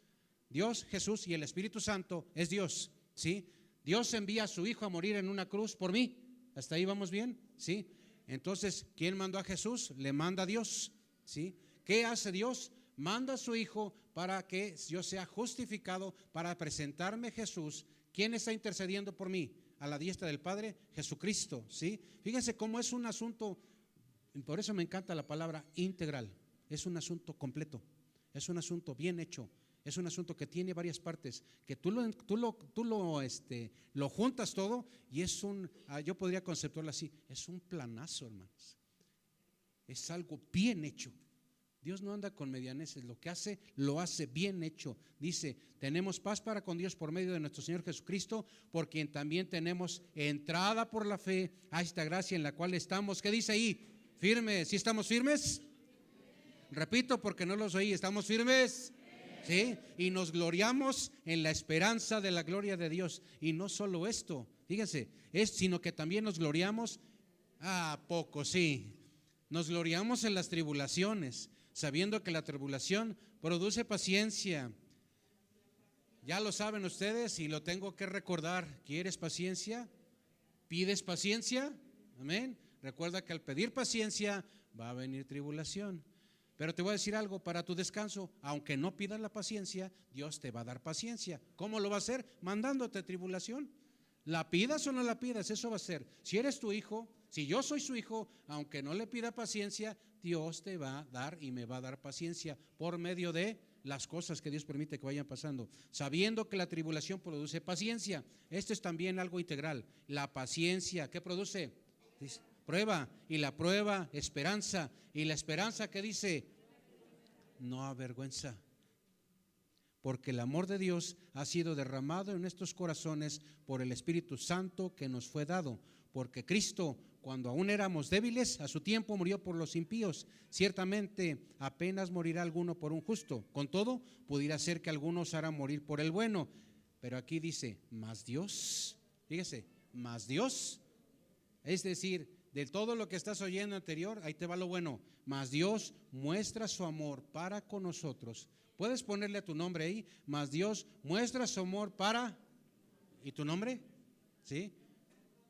Dios, Jesús y el Espíritu Santo es Dios, ¿sí? Dios envía a su Hijo a morir en una cruz por mí. ¿Hasta ahí vamos bien? ¿Sí? Entonces, ¿quién mandó a Jesús? Le manda a Dios, ¿sí? ¿Qué hace Dios? Manda a su Hijo para que yo sea justificado, para presentarme Jesús. ¿Quién está intercediendo por mí? A la diestra del Padre, Jesucristo, ¿sí? Fíjense cómo es un asunto, por eso me encanta la palabra integral. Es un asunto completo, es un asunto bien hecho. Es un asunto que tiene varias partes, que tú lo juntas todo y es yo podría conceptuarlo así, es un planazo, hermanos. Es algo bien hecho. Dios no anda con medianeses, lo que hace, lo hace bien hecho. Dice, tenemos paz para con Dios por medio de nuestro Señor Jesucristo, por quien también tenemos entrada por la fe a esta gracia en la cual estamos. ¿Qué dice ahí? Firmes. ¿Sí estamos firmes? Repito porque no los oí, ¿estamos firmes? ¿Sí? Y nos gloriamos en la esperanza de la gloria de Dios. Y no solo esto, fíjense, sino que también nos gloriamos, poco, sí, nos gloriamos en las tribulaciones, sabiendo que la tribulación produce paciencia. Ya lo saben ustedes y lo tengo que recordar. ¿Quieres paciencia? ¿Pides paciencia? Amén. Recuerda que al pedir paciencia va a venir tribulación. Pero te voy a decir algo, para tu descanso, aunque no pidas la paciencia, Dios te va a dar paciencia. ¿Cómo lo va a hacer? Mandándote tribulación. La pidas o no la pidas, eso va a ser. Si eres tu hijo, si yo soy su hijo, aunque no le pida paciencia, Dios te va a dar y me va a dar paciencia por medio de las cosas que Dios permite que vayan pasando, sabiendo que la tribulación produce paciencia. Esto es también algo integral. La paciencia, ¿qué produce? Dice, prueba, y la prueba, esperanza, y la esperanza, ¿qué dice? No avergüenza, porque el amor de Dios ha sido derramado en nuestros corazones por el Espíritu Santo que nos fue dado, porque Cristo, cuando aún éramos débiles, a su tiempo murió por los impíos. Ciertamente apenas morirá alguno por un justo, con todo pudiera ser que algunos harán morir por el bueno, pero aquí dice, más Dios, fíjese, más Dios, es decir, de todo lo que estás oyendo anterior, ahí te va lo bueno, mas Dios muestra su amor para con nosotros. Puedes ponerle a tu nombre ahí, mas Dios muestra su amor para, ¿y tu nombre? ¿Sí?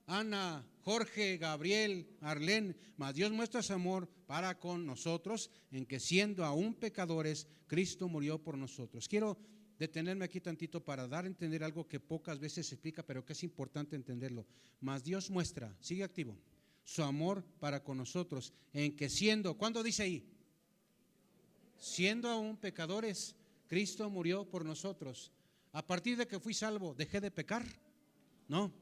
Ana, Jorge, Gabriel, Arlén, mas Dios muestra su amor para con nosotros, en que siendo aún pecadores, Cristo murió por nosotros. Quiero detenerme aquí tantito para dar a entender algo que pocas veces se explica, pero que es importante entenderlo. Mas Dios muestra, sigue activo, su amor para con nosotros, en que siendo, ¿cuándo dice ahí? Siendo aún pecadores, Cristo murió por nosotros. A partir de que fui salvo, ¿dejé de pecar? No.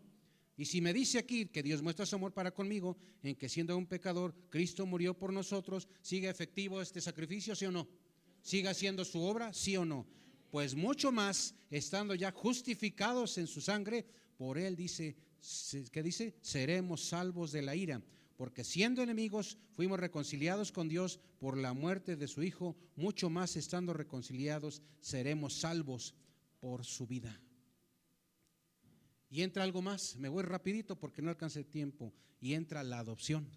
Y si me dice aquí que Dios muestra su amor para conmigo, en que siendo aún pecador, Cristo murió por nosotros, ¿sigue efectivo este sacrificio, sí o no? ¿Sigue haciendo su obra, sí o no? Pues mucho más, estando ya justificados en su sangre, por él dice, ¿qué dice? Seremos salvos de la ira, porque siendo enemigos fuimos reconciliados con Dios por la muerte de su Hijo, mucho más estando reconciliados seremos salvos por su vida. Y entra algo más, me voy rapidito porque no alcancé el tiempo, y entra la adopción.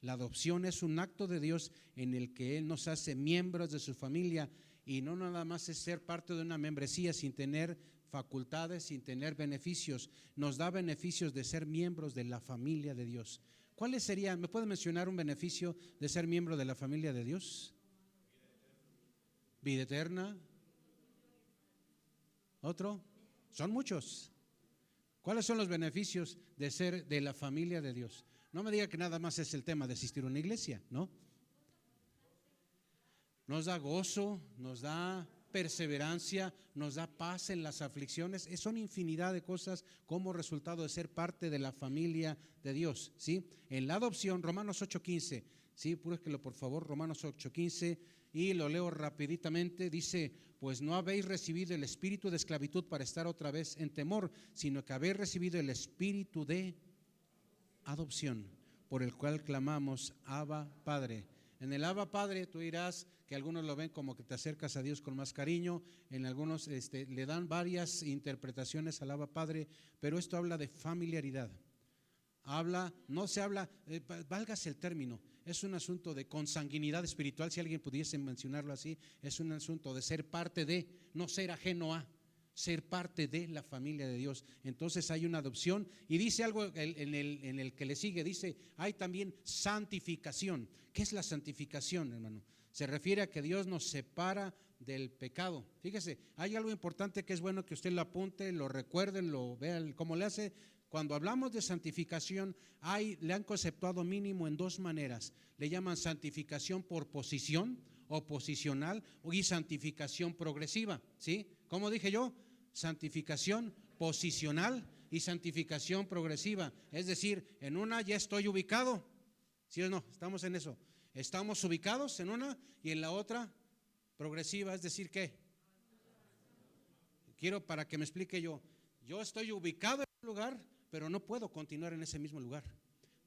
La adopción es un acto de Dios en el que Él nos hace miembros de su familia, y no nada más es ser parte de una membresía sin tener facultades, sin tener beneficios. Nos da beneficios de ser miembros de la familia de Dios. ¿Cuáles serían? ¿Me puede mencionar un beneficio de ser miembro de la familia de Dios? Vida eterna. ¿Otro? Son muchos. ¿Cuáles son los beneficios de ser de la familia de Dios? No me diga que nada más es el tema de asistir a una iglesia, ¿no? Nos da gozo, nos da perseverancia, nos da paz en las aflicciones. Son infinidad de cosas como resultado de ser parte de la familia de Dios, ¿sí? En la adopción, Romanos 8:15, ¿sí? Búsquelo por favor, Romanos 8:15, y lo leo rapiditamente. Dice, pues no habéis recibido el espíritu de esclavitud para estar otra vez en temor, sino que habéis recibido el espíritu de adopción, por el cual clamamos, Abba Padre. En el Abba Padre tú dirás que algunos lo ven como que te acercas a Dios con más cariño, en algunos le dan varias interpretaciones al Abba Padre, pero esto habla de familiaridad. No se habla, válgase el término, es un asunto de consanguinidad espiritual, si alguien pudiese mencionarlo así, es un asunto de ser parte de, no ser ajeno a, ser parte de la familia de Dios. Entonces hay una adopción y dice algo en el que le sigue, dice, hay también santificación. ¿Qué es la santificación, hermano? Se refiere a que Dios nos separa del pecado. Fíjese, hay algo importante que es bueno que usted lo apunte, lo recuerde, lo vea, cómo le hace. Cuando hablamos de santificación, le han conceptuado mínimo en dos maneras. Le llaman santificación por posición o posicional y santificación progresiva. ¿Sí? ¿Cómo dije yo? Santificación posicional y santificación progresiva. Es decir, en una ya estoy ubicado. ¿Sí o no? Estamos en eso. Estamos ubicados en una y en la otra progresiva. Es decir, ¿qué? Quiero para que me explique yo. Yo estoy ubicado en un lugar, pero no puedo continuar en ese mismo lugar.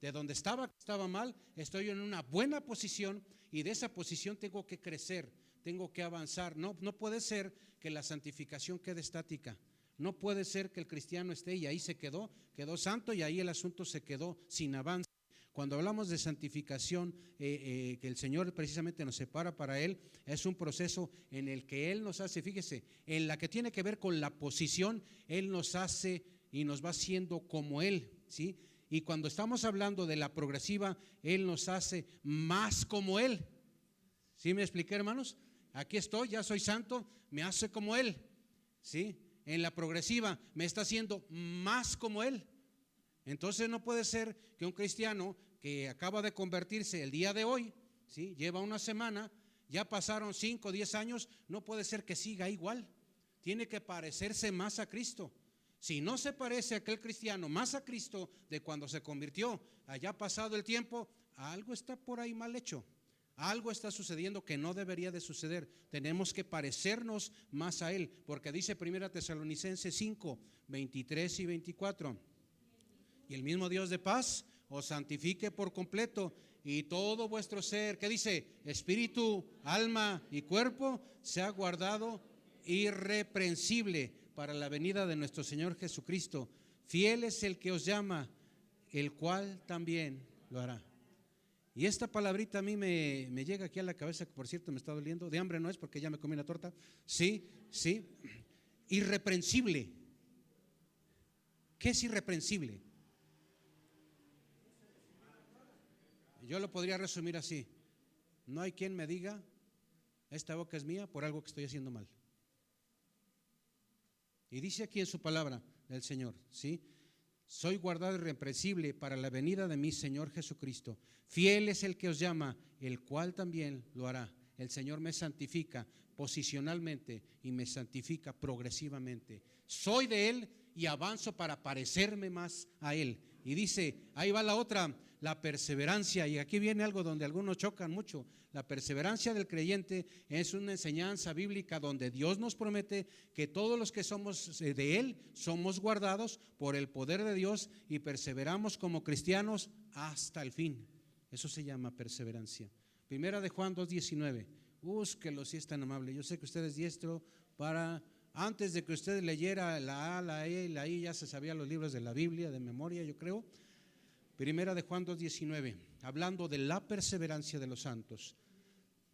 De donde estaba mal, estoy en una buena posición y de esa posición tengo que crecer, tengo que avanzar. No puede ser que la santificación quede estática. No puede ser que el cristiano esté y ahí se quedó santo y ahí el asunto se quedó sin avance. Cuando hablamos de santificación, que el Señor precisamente nos separa para Él, es un proceso en el que Él nos hace, fíjese, en la que tiene que ver con la posición, Él nos hace y nos va haciendo como Él, ¿sí? Y cuando estamos hablando de la progresiva, Él nos hace más como Él. ¿Sí me expliqué, hermanos? Aquí estoy, ya soy santo, me hace como Él, ¿sí? En la progresiva me está haciendo más como Él. Entonces no puede ser que un cristiano que acaba de convertirse el día de hoy, ¿sí? Lleva una semana, ya pasaron 5 o 10 años, no puede ser que siga igual. Tiene que parecerse más a Cristo. Si no se parece a aquel cristiano más a Cristo de cuando se convirtió, allá pasado el tiempo, algo está por ahí mal hecho. Algo está sucediendo que no debería de suceder. Tenemos que parecernos más a Él, porque dice 1 Tesalonicenses 5, 23 y 24. Y el mismo Dios de paz os santifique por completo y todo vuestro ser, ¿qué dice? Espíritu, alma y cuerpo sea guardado irreprensible para la venida de nuestro Señor Jesucristo. Fiel es el que os llama, el cual también lo hará. Y esta palabrita a mí me llega aquí a la cabeza, que por cierto me está doliendo. De hambre no es porque ya me comí una torta. Sí. Irreprensible. ¿Qué es irreprensible? Yo lo podría resumir así: no hay quien me diga, esta boca es mía por algo que estoy haciendo mal. Y dice aquí en su palabra el Señor, ¿sí? Soy guardado irreprensible para la venida de mi Señor Jesucristo. Fiel es el que os llama, el cual también lo hará. El Señor me santifica posicionalmente y me santifica progresivamente. Soy de Él y avanzo para parecerme más a Él. Y dice, ahí va la otra, la perseverancia. Y aquí viene algo donde algunos chocan mucho. La perseverancia del creyente es una enseñanza bíblica donde Dios nos promete que todos los que somos de Él somos guardados por el poder de Dios y perseveramos como cristianos hasta el fin. Eso se llama perseverancia. Primera de Juan 2:19. Búsquelo si es tan amable. Yo sé que usted es diestro para... Antes de que usted leyera la A, la E y la I, ya se sabía los libros de la Biblia de memoria, yo creo. Primera de Juan 2:19, hablando de la perseverancia de los santos.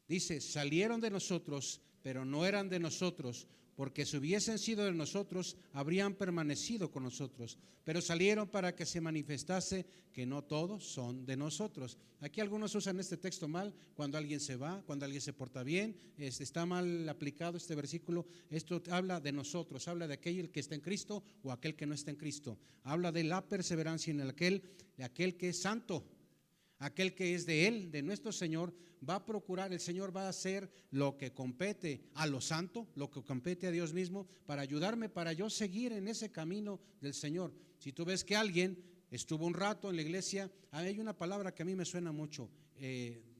Dice, salieron de nosotros, pero no eran de nosotros, porque si hubiesen sido de nosotros, habrían permanecido con nosotros. Pero salieron para que se manifestase que no todos son de nosotros. Aquí algunos usan este texto mal, cuando alguien se va, cuando alguien se porta bien, está mal aplicado este versículo. Esto habla de nosotros, habla de aquel que está en Cristo o aquel que no está en Cristo. Habla de la perseverancia en aquel que es santo. Aquel que es de Él, de nuestro Señor, va a procurar, el Señor va a hacer lo que compete a lo santo, lo que compete a Dios mismo, para ayudarme, para yo seguir en ese camino del Señor. Si tú ves que alguien estuvo un rato en la iglesia, hay una palabra que a mí me suena mucho,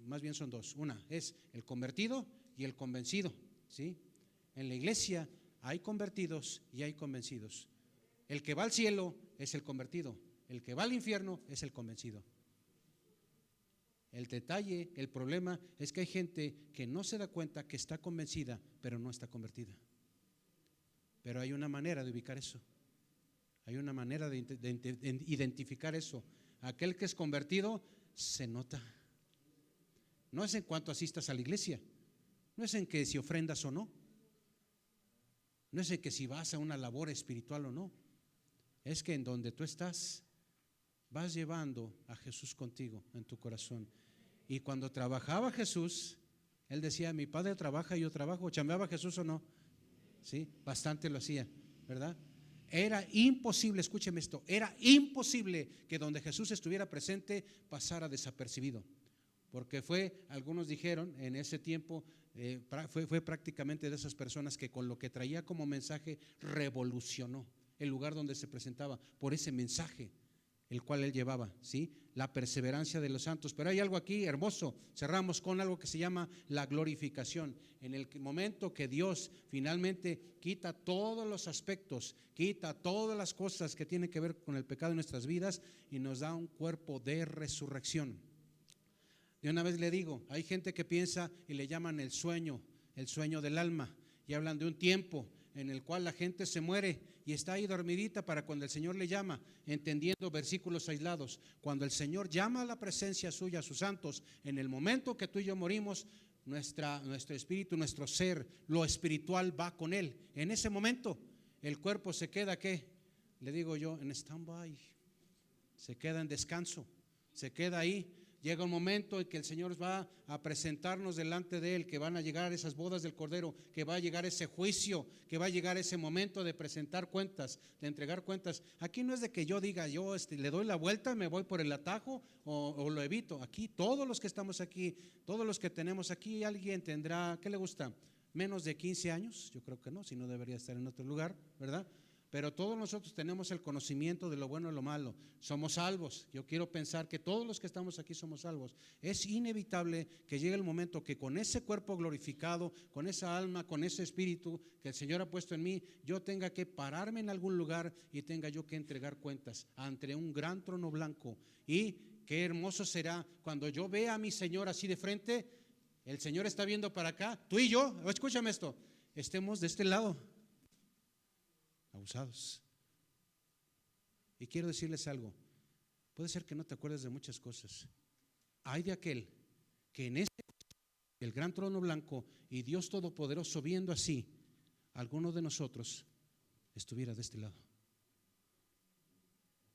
más bien son dos. Una es el convertido y el convencido, ¿sí? En la iglesia hay convertidos y hay convencidos. El que va al cielo es el convertido, el que va al infierno es el convencido. El detalle, el problema es que hay gente que no se da cuenta que está convencida, pero no está convertida. Pero hay una manera de ubicar eso. Hay una manera de identificar eso. Aquel que es convertido se nota. No es en cuanto asistas a la iglesia, no es en que si ofrendas o no, no es en que si vas a una labor espiritual o no. Es que en donde tú estás, vas llevando a Jesús contigo en tu corazón. Y cuando trabajaba Jesús, él decía: mi padre trabaja y yo trabajo. ¿Chambeaba Jesús o no? Sí, bastante lo hacía, ¿verdad? Era imposible, escúcheme esto, era imposible que donde Jesús estuviera presente pasara desapercibido. Porque algunos dijeron en ese tiempo, fue prácticamente de esas personas que con lo que traía como mensaje revolucionó el lugar donde se presentaba por ese mensaje el cual él llevaba, ¿sí? La perseverancia de los santos. Pero hay algo aquí hermoso. Cerramos con algo que se llama la glorificación. En el momento que Dios finalmente quita todos los aspectos, quita todas las cosas que tienen que ver con el pecado en nuestras vidas y nos da un cuerpo de resurrección. De una vez le digo, hay gente que piensa y le llaman el sueño del alma, y hablan de un tiempo en el cual la gente se muere y está ahí dormidita para cuando el Señor le llama, entendiendo versículos aislados. Cuando el Señor llama a la presencia suya a sus santos, en el momento que tú y yo morimos, nuestro espíritu, nuestro ser, lo espiritual va con Él. En ese momento el cuerpo se queda, ¿qué? Le digo yo, en stand-by, se queda en descanso, se queda ahí. Llega un momento en que el Señor va a presentarnos delante de Él, que van a llegar esas bodas del Cordero, que va a llegar ese juicio, que va a llegar ese momento de presentar cuentas, de entregar cuentas. Aquí no es de que yo diga, yo le doy la vuelta, me voy por el atajo o lo evito. Aquí todos los que estamos aquí, todos los que tenemos aquí, alguien tendrá, ¿qué le gusta? Menos de 15 años, yo creo que no, si no debería estar en otro lugar, ¿verdad? Pero todos nosotros tenemos el conocimiento de lo bueno y lo malo. Somos salvos. Yo quiero pensar que todos los que estamos aquí somos salvos. Es inevitable que llegue el momento que con ese cuerpo glorificado, con esa alma, con ese espíritu que el Señor ha puesto en mí, yo tenga que pararme en algún lugar y tenga yo que entregar cuentas ante un gran trono blanco. Y qué hermoso será cuando yo vea a mi Señor así de frente. El Señor está viendo para acá. Tú y yo, escúchame esto, estemos de este lado, abusados. Y quiero decirles algo. Puede ser que no te acuerdes de muchas cosas. Hay de aquel que en el gran trono blanco y Dios Todopoderoso viendo así, alguno de nosotros estuviera de este lado.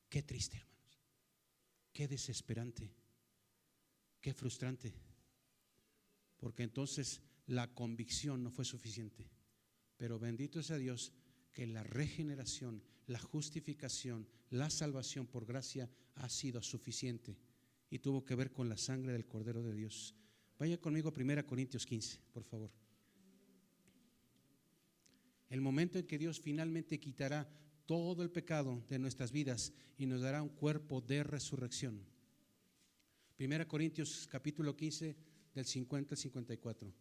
Qué triste, hermanos. Qué desesperante. Qué frustrante. Porque entonces la convicción no fue suficiente. Pero bendito sea Dios que la regeneración, la justificación, la salvación por gracia ha sido suficiente y tuvo que ver con la sangre del Cordero de Dios. Vaya conmigo a 1 Corintios 15, por favor. El momento en que Dios finalmente quitará todo el pecado de nuestras vidas y nos dará un cuerpo de resurrección. 1 Corintios capítulo 15 del 50 al 54.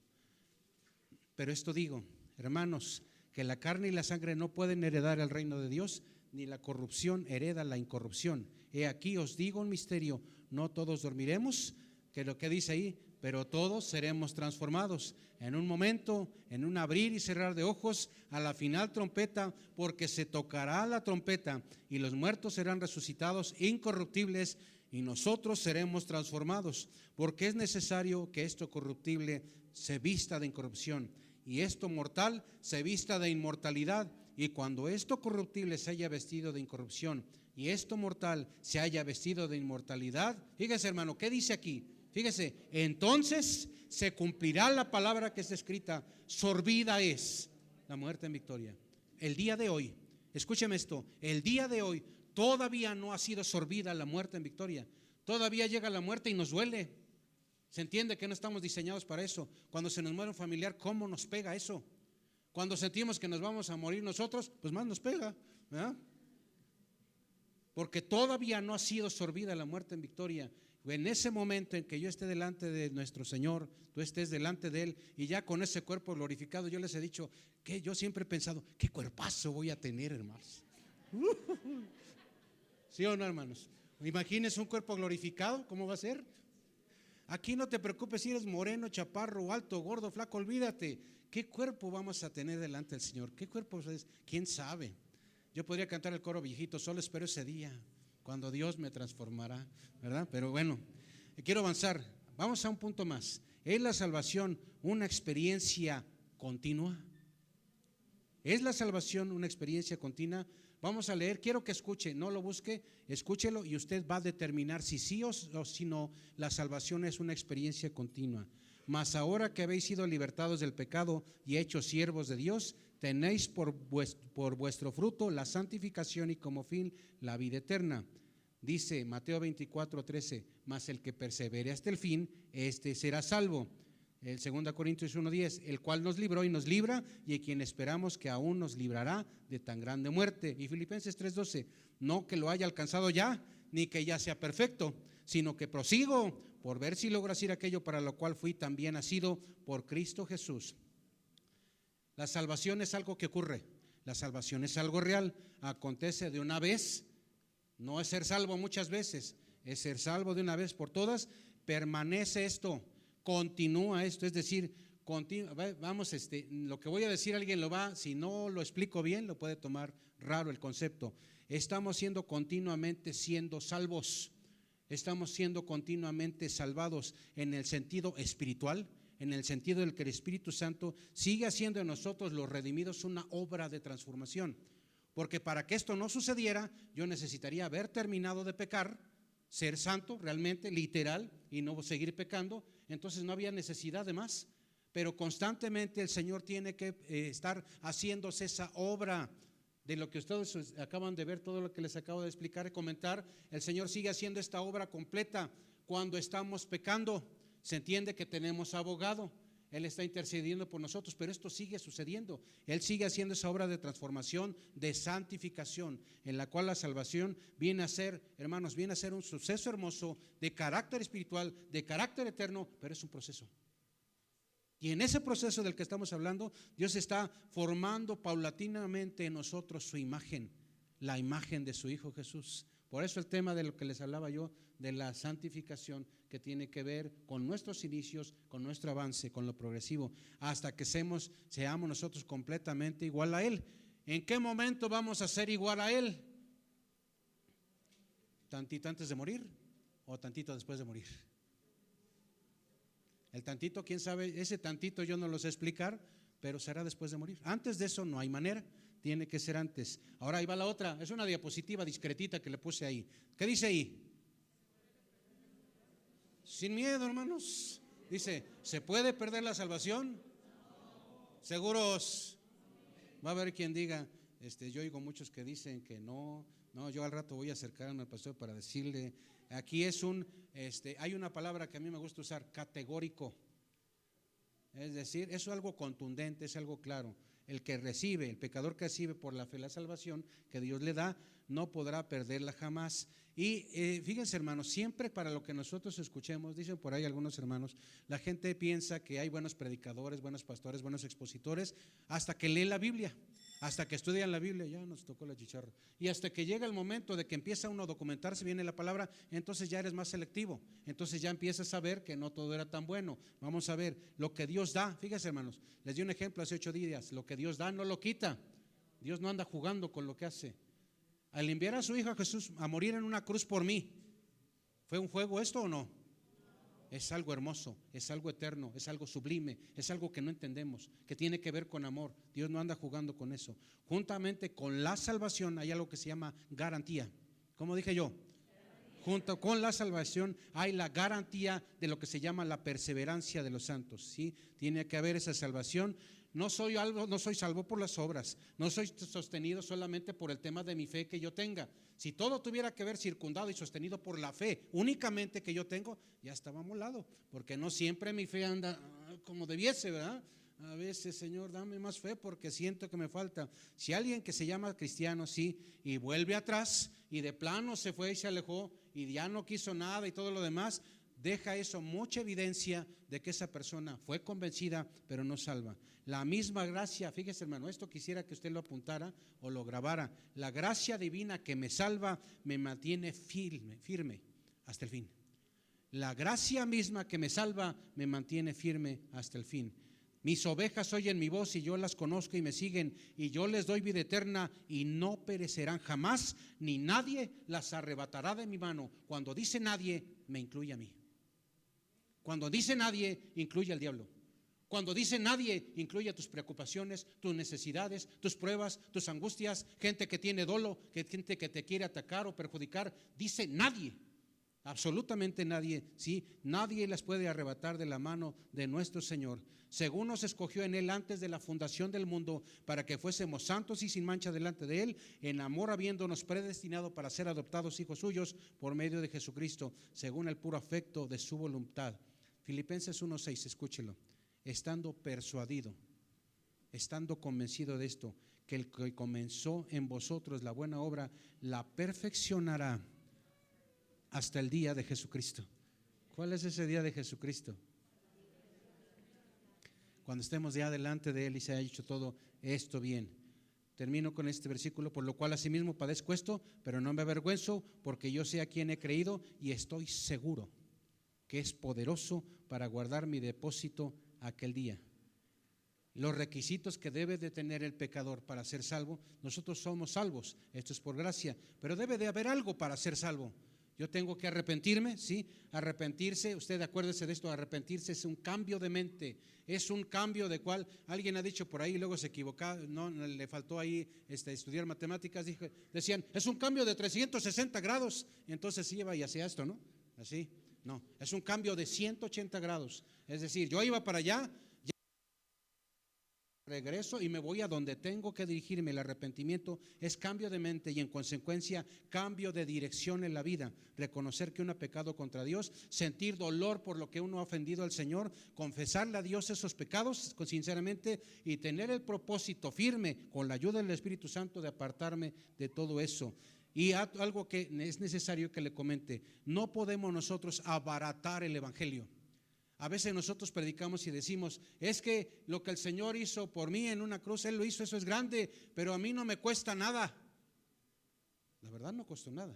Pero esto digo, hermanos, que la carne y la sangre no pueden heredar el reino de Dios, ni la corrupción hereda la incorrupción. He aquí os digo un misterio, no todos dormiremos, que lo que dice ahí, pero todos seremos transformados. En un momento, en un abrir y cerrar de ojos, a la final trompeta, porque se tocará la trompeta y los muertos serán resucitados incorruptibles y nosotros seremos transformados, porque es necesario que esto corruptible se vista de incorrupción y esto mortal se vista de inmortalidad. Y cuando esto corruptible se haya vestido de incorrupción y esto mortal se haya vestido de inmortalidad, fíjese, hermano, ¿qué dice aquí? Fíjese, entonces se cumplirá la palabra que está escrita: sorbida es la muerte en victoria. El día de hoy, escúcheme esto, el día de hoy todavía no ha sido sorbida la muerte en victoria. Todavía llega la muerte y nos duele. Se entiende que no estamos diseñados para eso. Cuando se nos muere un familiar, ¿cómo nos pega eso? Cuando sentimos que nos vamos a morir nosotros, pues más nos pega, ¿verdad? Porque todavía no ha sido sorbida la muerte en victoria. En ese momento en que yo esté delante de nuestro Señor, tú estés delante de Él y ya con ese cuerpo glorificado, yo les he dicho que yo siempre he pensado, ¿qué cuerpazo voy a tener, hermanos? ¿Sí o no, hermanos? Imagínense un cuerpo glorificado, ¿cómo va a ser? Aquí no te preocupes si eres moreno, chaparro, alto, gordo, flaco, olvídate. ¿Qué cuerpo vamos a tener delante del Señor? ¿Qué cuerpo es? ¿Quién sabe? Yo podría cantar el coro viejito, solo espero ese día, cuando Dios me transformará, ¿verdad? Pero bueno, quiero avanzar. Vamos a un punto más. ¿Es la salvación una experiencia continua? ¿Es la salvación una experiencia continua? Vamos a leer, quiero que escuche, no lo busque, escúchelo y usted va a determinar si sí o si no, la salvación es una experiencia continua. Mas ahora que habéis sido libertados del pecado y hechos siervos de Dios, tenéis por vuestro fruto la santificación y como fin la vida eterna. Dice Mateo 24:13, mas el que persevere hasta el fin, este será salvo. El 2 Corintios 1:10, el cual nos libró y nos libra, y a quien esperamos que aún nos librará de tan grande muerte. Y Filipenses 3:12, no que lo haya alcanzado ya, ni que ya sea perfecto, sino que prosigo por ver si logro hacer aquello para lo cual fui también nacido por Cristo Jesús. La salvación es algo que ocurre, la salvación es algo real, acontece de una vez, no es ser salvo muchas veces, es ser salvo de una vez por todas. Permanece esto, continúa esto, es decir, vamos, lo que voy a decir alguien lo va, si no lo explico bien, lo puede tomar raro el concepto. Estamos siendo continuamente siendo salvos, estamos siendo continuamente salvados en el sentido espiritual, en el sentido del que el Espíritu Santo sigue haciendo en nosotros los redimidos una obra de transformación. Porque para que esto no sucediera, yo necesitaría haber terminado de pecar, ser santo realmente, literal, y no seguir pecando. Entonces no había necesidad de más. Pero constantemente el Señor tiene que estar haciéndose esa obra de lo que ustedes acaban de ver, todo lo que les acabo de explicar y comentar. El Señor sigue haciendo esta obra completa cuando estamos pecando. Se entiende que tenemos abogado, Él está intercediendo por nosotros, pero esto sigue sucediendo. Él sigue haciendo esa obra de transformación, de santificación, en la cual la salvación viene a ser, hermanos, viene a ser un suceso hermoso de carácter espiritual, de carácter eterno, pero es un proceso. Y en ese proceso del que estamos hablando, Dios está formando paulatinamente en nosotros su imagen, la imagen de su Hijo Jesús. Por eso el tema de lo que les hablaba yo, de la santificación, que tiene que ver con nuestros inicios, con nuestro avance, con lo progresivo, hasta que seamos nosotros completamente igual a Él. ¿En qué momento vamos a ser igual a Él? ¿Tantito antes de morir o tantito después de morir? El tantito, quién sabe, ese tantito yo no lo sé explicar, pero será después de morir. Antes de eso no hay manera, tiene que ser antes. Ahora ahí va la otra, es una diapositiva discretita que le puse ahí. ¿Qué dice ahí? Sin miedo, hermanos. Dice, ¿se puede perder la salvación? ¿Seguros? Va a haber quien diga, yo oigo muchos que dicen que no, yo al rato voy a acercarme al pastor para decirle, aquí es hay una palabra que a mí me gusta usar, categórico. Es decir, eso es algo contundente, es algo claro. El que recibe, el pecador que recibe por la fe la salvación que Dios le da, no podrá perderla jamás. Y fíjense, hermanos, siempre para lo que nosotros escuchemos, dicen por ahí algunos hermanos, la gente piensa que hay buenos predicadores, buenos pastores, buenos expositores, hasta que leen la Biblia, hasta que estudian la Biblia, ya nos tocó la chicharra. Y hasta que llega el momento de que empieza uno a documentarse, viene la palabra, entonces ya eres más selectivo, entonces ya empiezas a ver que no todo era tan bueno. Vamos a ver, lo que Dios da, fíjense, hermanos, les di un ejemplo hace 8 días, lo que Dios da no lo quita, Dios no anda jugando con lo que hace. Al enviar a su Hijo Jesús a morir en una cruz por mí, ¿fue un juego esto o no? Es algo hermoso, es algo eterno, es algo sublime, es algo que no entendemos, que tiene que ver con amor. Dios no anda jugando con eso. Juntamente con la salvación hay algo que se llama garantía. ¿Cómo dije yo? Junto con la salvación hay la garantía de lo que se llama la perseverancia de los santos, ¿sí? Tiene que haber esa salvación. No soy salvo por las obras, no soy sostenido solamente por el tema de mi fe que yo tenga. Si todo tuviera que ver circundado y sostenido por la fe únicamente que yo tengo, ya estaba amolado, porque no siempre mi fe anda como debiese, ¿verdad? A veces, Señor, dame más fe porque siento que me falta. Si alguien que se llama cristiano, sí, y vuelve atrás y de plano se fue y se alejó y ya no quiso nada y todo lo demás, deja eso mucha evidencia de que esa persona fue convencida pero no salva. La misma gracia, fíjese, hermano, esto quisiera que usted lo apuntara o lo grabara. La gracia divina que me salva me mantiene firme hasta el fin. La gracia misma que me salva me mantiene firme hasta el fin. Mis ovejas oyen mi voz y yo las conozco y me siguen, y yo les doy vida eterna y no perecerán jamás, ni nadie las arrebatará de mi mano. Cuando dice nadie, me incluye a mí. Cuando dice nadie, incluye al diablo. Cuando dice nadie, incluye tus preocupaciones, tus necesidades, tus pruebas, tus angustias, gente que tiene dolo, gente que te quiere atacar o perjudicar. Dice nadie. Absolutamente nadie, sí, nadie las puede arrebatar de la mano de nuestro Señor. Según nos escogió en Él antes de la fundación del mundo, para que fuésemos santos y sin mancha delante de Él, en amor habiéndonos predestinado para ser adoptados hijos suyos por medio de Jesucristo, según el puro afecto de su voluntad. Filipenses 1:6, escúchelo. Estando persuadido, estando convencido de esto, que el que comenzó en vosotros la buena obra, la perfeccionará hasta el día de Jesucristo. ¿Cuál es ese día de Jesucristo? Cuando estemos ya delante de Él y se haya hecho todo esto bien. Termino con este versículo: por lo cual asimismo padezco esto, pero no me avergüenzo, porque yo sé a quién he creído y estoy seguro que es poderoso para guardar mi depósito aquel día. Los requisitos que debe de tener el pecador para ser salvo. Nosotros somos salvos, esto es por gracia, pero debe de haber algo para ser salvo. Yo tengo que arrepentirme, ¿sí? Arrepentirse, usted acuérdese de esto, arrepentirse es un cambio de mente, es un cambio de cual alguien ha dicho por ahí, luego se equivocó, no, le faltó ahí estudiar matemáticas, decían, es un cambio de 360 grados, y entonces sí iba y hacía esto, ¿no? Así, no, es un cambio de 180 grados, es decir, yo iba para allá, regreso y me voy a donde tengo que dirigirme. El arrepentimiento es cambio de mente y en consecuencia cambio de dirección en la vida. Reconocer que uno ha pecado contra Dios, sentir dolor por lo que uno ha ofendido al Señor, confesarle a Dios esos pecados sinceramente y tener el propósito firme con la ayuda del Espíritu Santo de apartarme de todo eso. Y algo que es necesario que le comente: no podemos nosotros abaratar el evangelio. A veces nosotros predicamos y decimos, es que lo que el Señor hizo por mí en una cruz, Él lo hizo, eso es grande, pero a mí no me cuesta nada. La verdad no costó nada.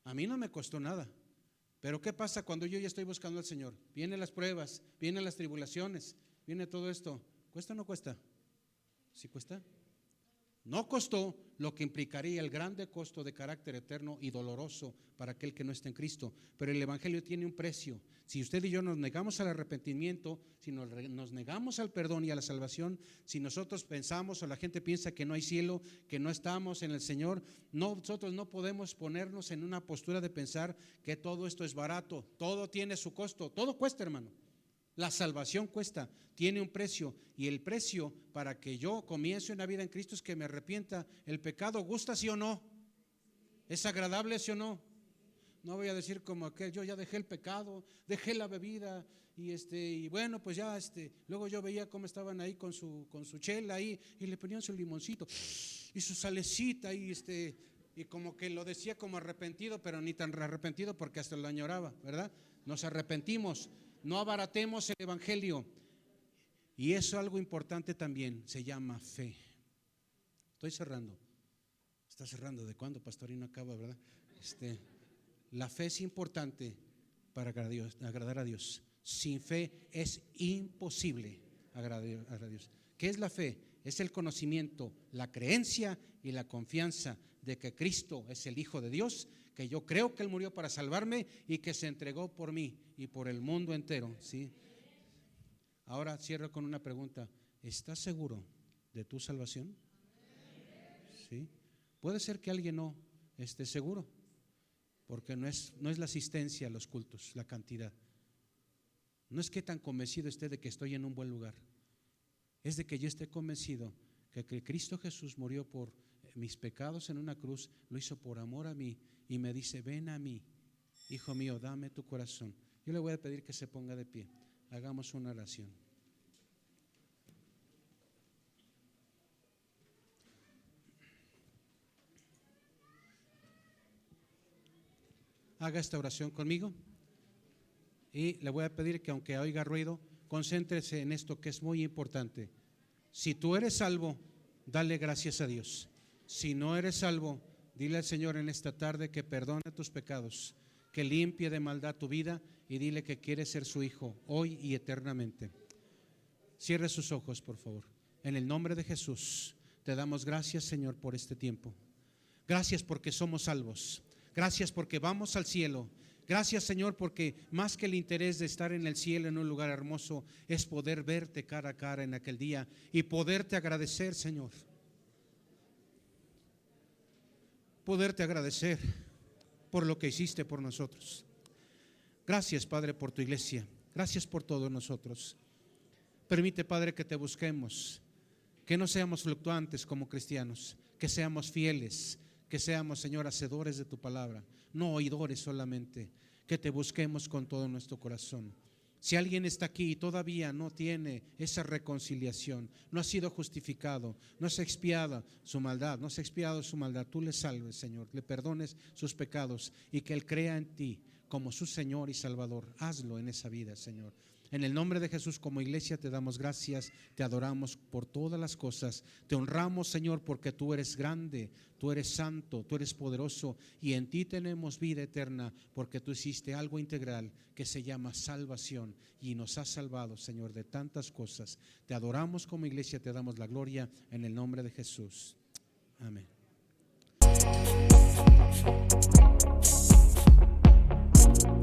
A mí no me costó nada. Pero ¿qué pasa cuando yo ya estoy buscando al Señor? Vienen las pruebas, vienen las tribulaciones, viene todo esto. ¿Cuesta o no cuesta? ¿Sí cuesta? No costó lo que implicaría el grande costo de carácter eterno y doloroso para aquel que no está en Cristo. Pero el evangelio tiene un precio. Si usted y yo nos negamos al arrepentimiento, si nos negamos al perdón y a la salvación, si nosotros pensamos o la gente piensa que no hay cielo, que no estamos en el Señor, nosotros no podemos ponernos en una postura de pensar que todo esto es barato, todo tiene su costo, todo cuesta, hermano. La salvación cuesta, tiene un precio, y el precio para que yo comience una vida en Cristo es que me arrepienta. ¿El pecado gusta, sí o no? ¿Es agradable, sí o no? No voy a decir como que yo ya dejé el pecado, dejé la bebida y bueno, pues ya luego yo veía cómo estaban ahí con su chela ahí y le ponían su limoncito y su salecita y como que lo decía como arrepentido, pero ni tan arrepentido porque hasta lo añoraba, ¿verdad? Nos arrepentimos. No abaratemos el evangelio. Y eso algo importante también, se llama fe. Estoy cerrando. Está cerrando. ¿De cuándo, pastorino? Acaba, ¿verdad? La fe es importante para agradar a Dios. Sin fe es imposible agradar a Dios. ¿Qué es la fe? Es el conocimiento, la creencia y la confianza de que Cristo es el Hijo de Dios, que yo creo que Él murió para salvarme y que se entregó por mí y por el mundo entero, ¿sí? Ahora cierro con una pregunta: ¿estás seguro de tu salvación? ¿Sí? Puede ser que alguien no esté seguro, porque no es la asistencia a los cultos, la cantidad. No es que tan convencido esté de que estoy en un buen lugar, es de que yo esté convencido que Cristo Jesús murió por mis pecados en una cruz, lo hizo por amor a mí y me dice: ven a mí, hijo mío, dame tu corazón. Yo le voy a pedir que se ponga de pie, hagamos una oración. Haga esta oración conmigo y le voy a pedir que, aunque oiga ruido, concéntrese en esto que es muy importante. Si tú eres salvo, dale gracias a Dios. Si no eres salvo, dile al Señor en esta tarde que perdone tus pecados, que limpie de maldad tu vida y dile que quieres ser su hijo hoy y eternamente. Cierre sus ojos, por favor. En el nombre de Jesús, te damos gracias, Señor, por este tiempo. Gracias porque somos salvos. Gracias porque vamos al cielo. Gracias, Señor, porque más que el interés de estar en el cielo, en un lugar hermoso, es poder verte cara a cara en aquel día y poderte agradecer, Señor. Poderte agradecer por lo que hiciste por nosotros. Gracias, Padre, por tu iglesia. Gracias por todos nosotros. Permite, Padre, que te busquemos, que no seamos fluctuantes como cristianos, que seamos fieles, que seamos, Señor, hacedores de tu palabra, no oidores solamente, que te busquemos con todo nuestro corazón. Si alguien está aquí y todavía no tiene esa reconciliación, no ha sido justificado, no se ha expiado su maldad, tú le salves, Señor, le perdones sus pecados y que Él crea en ti como su Señor y Salvador. Hazlo en esa vida, Señor. En el nombre de Jesús, como iglesia te damos gracias, te adoramos por todas las cosas, te honramos, Señor, porque tú eres grande, tú eres santo, tú eres poderoso y en ti tenemos vida eterna, porque tú hiciste algo integral que se llama salvación y nos has salvado, Señor, de tantas cosas. Te adoramos como iglesia, te damos la gloria en el nombre de Jesús. Amén.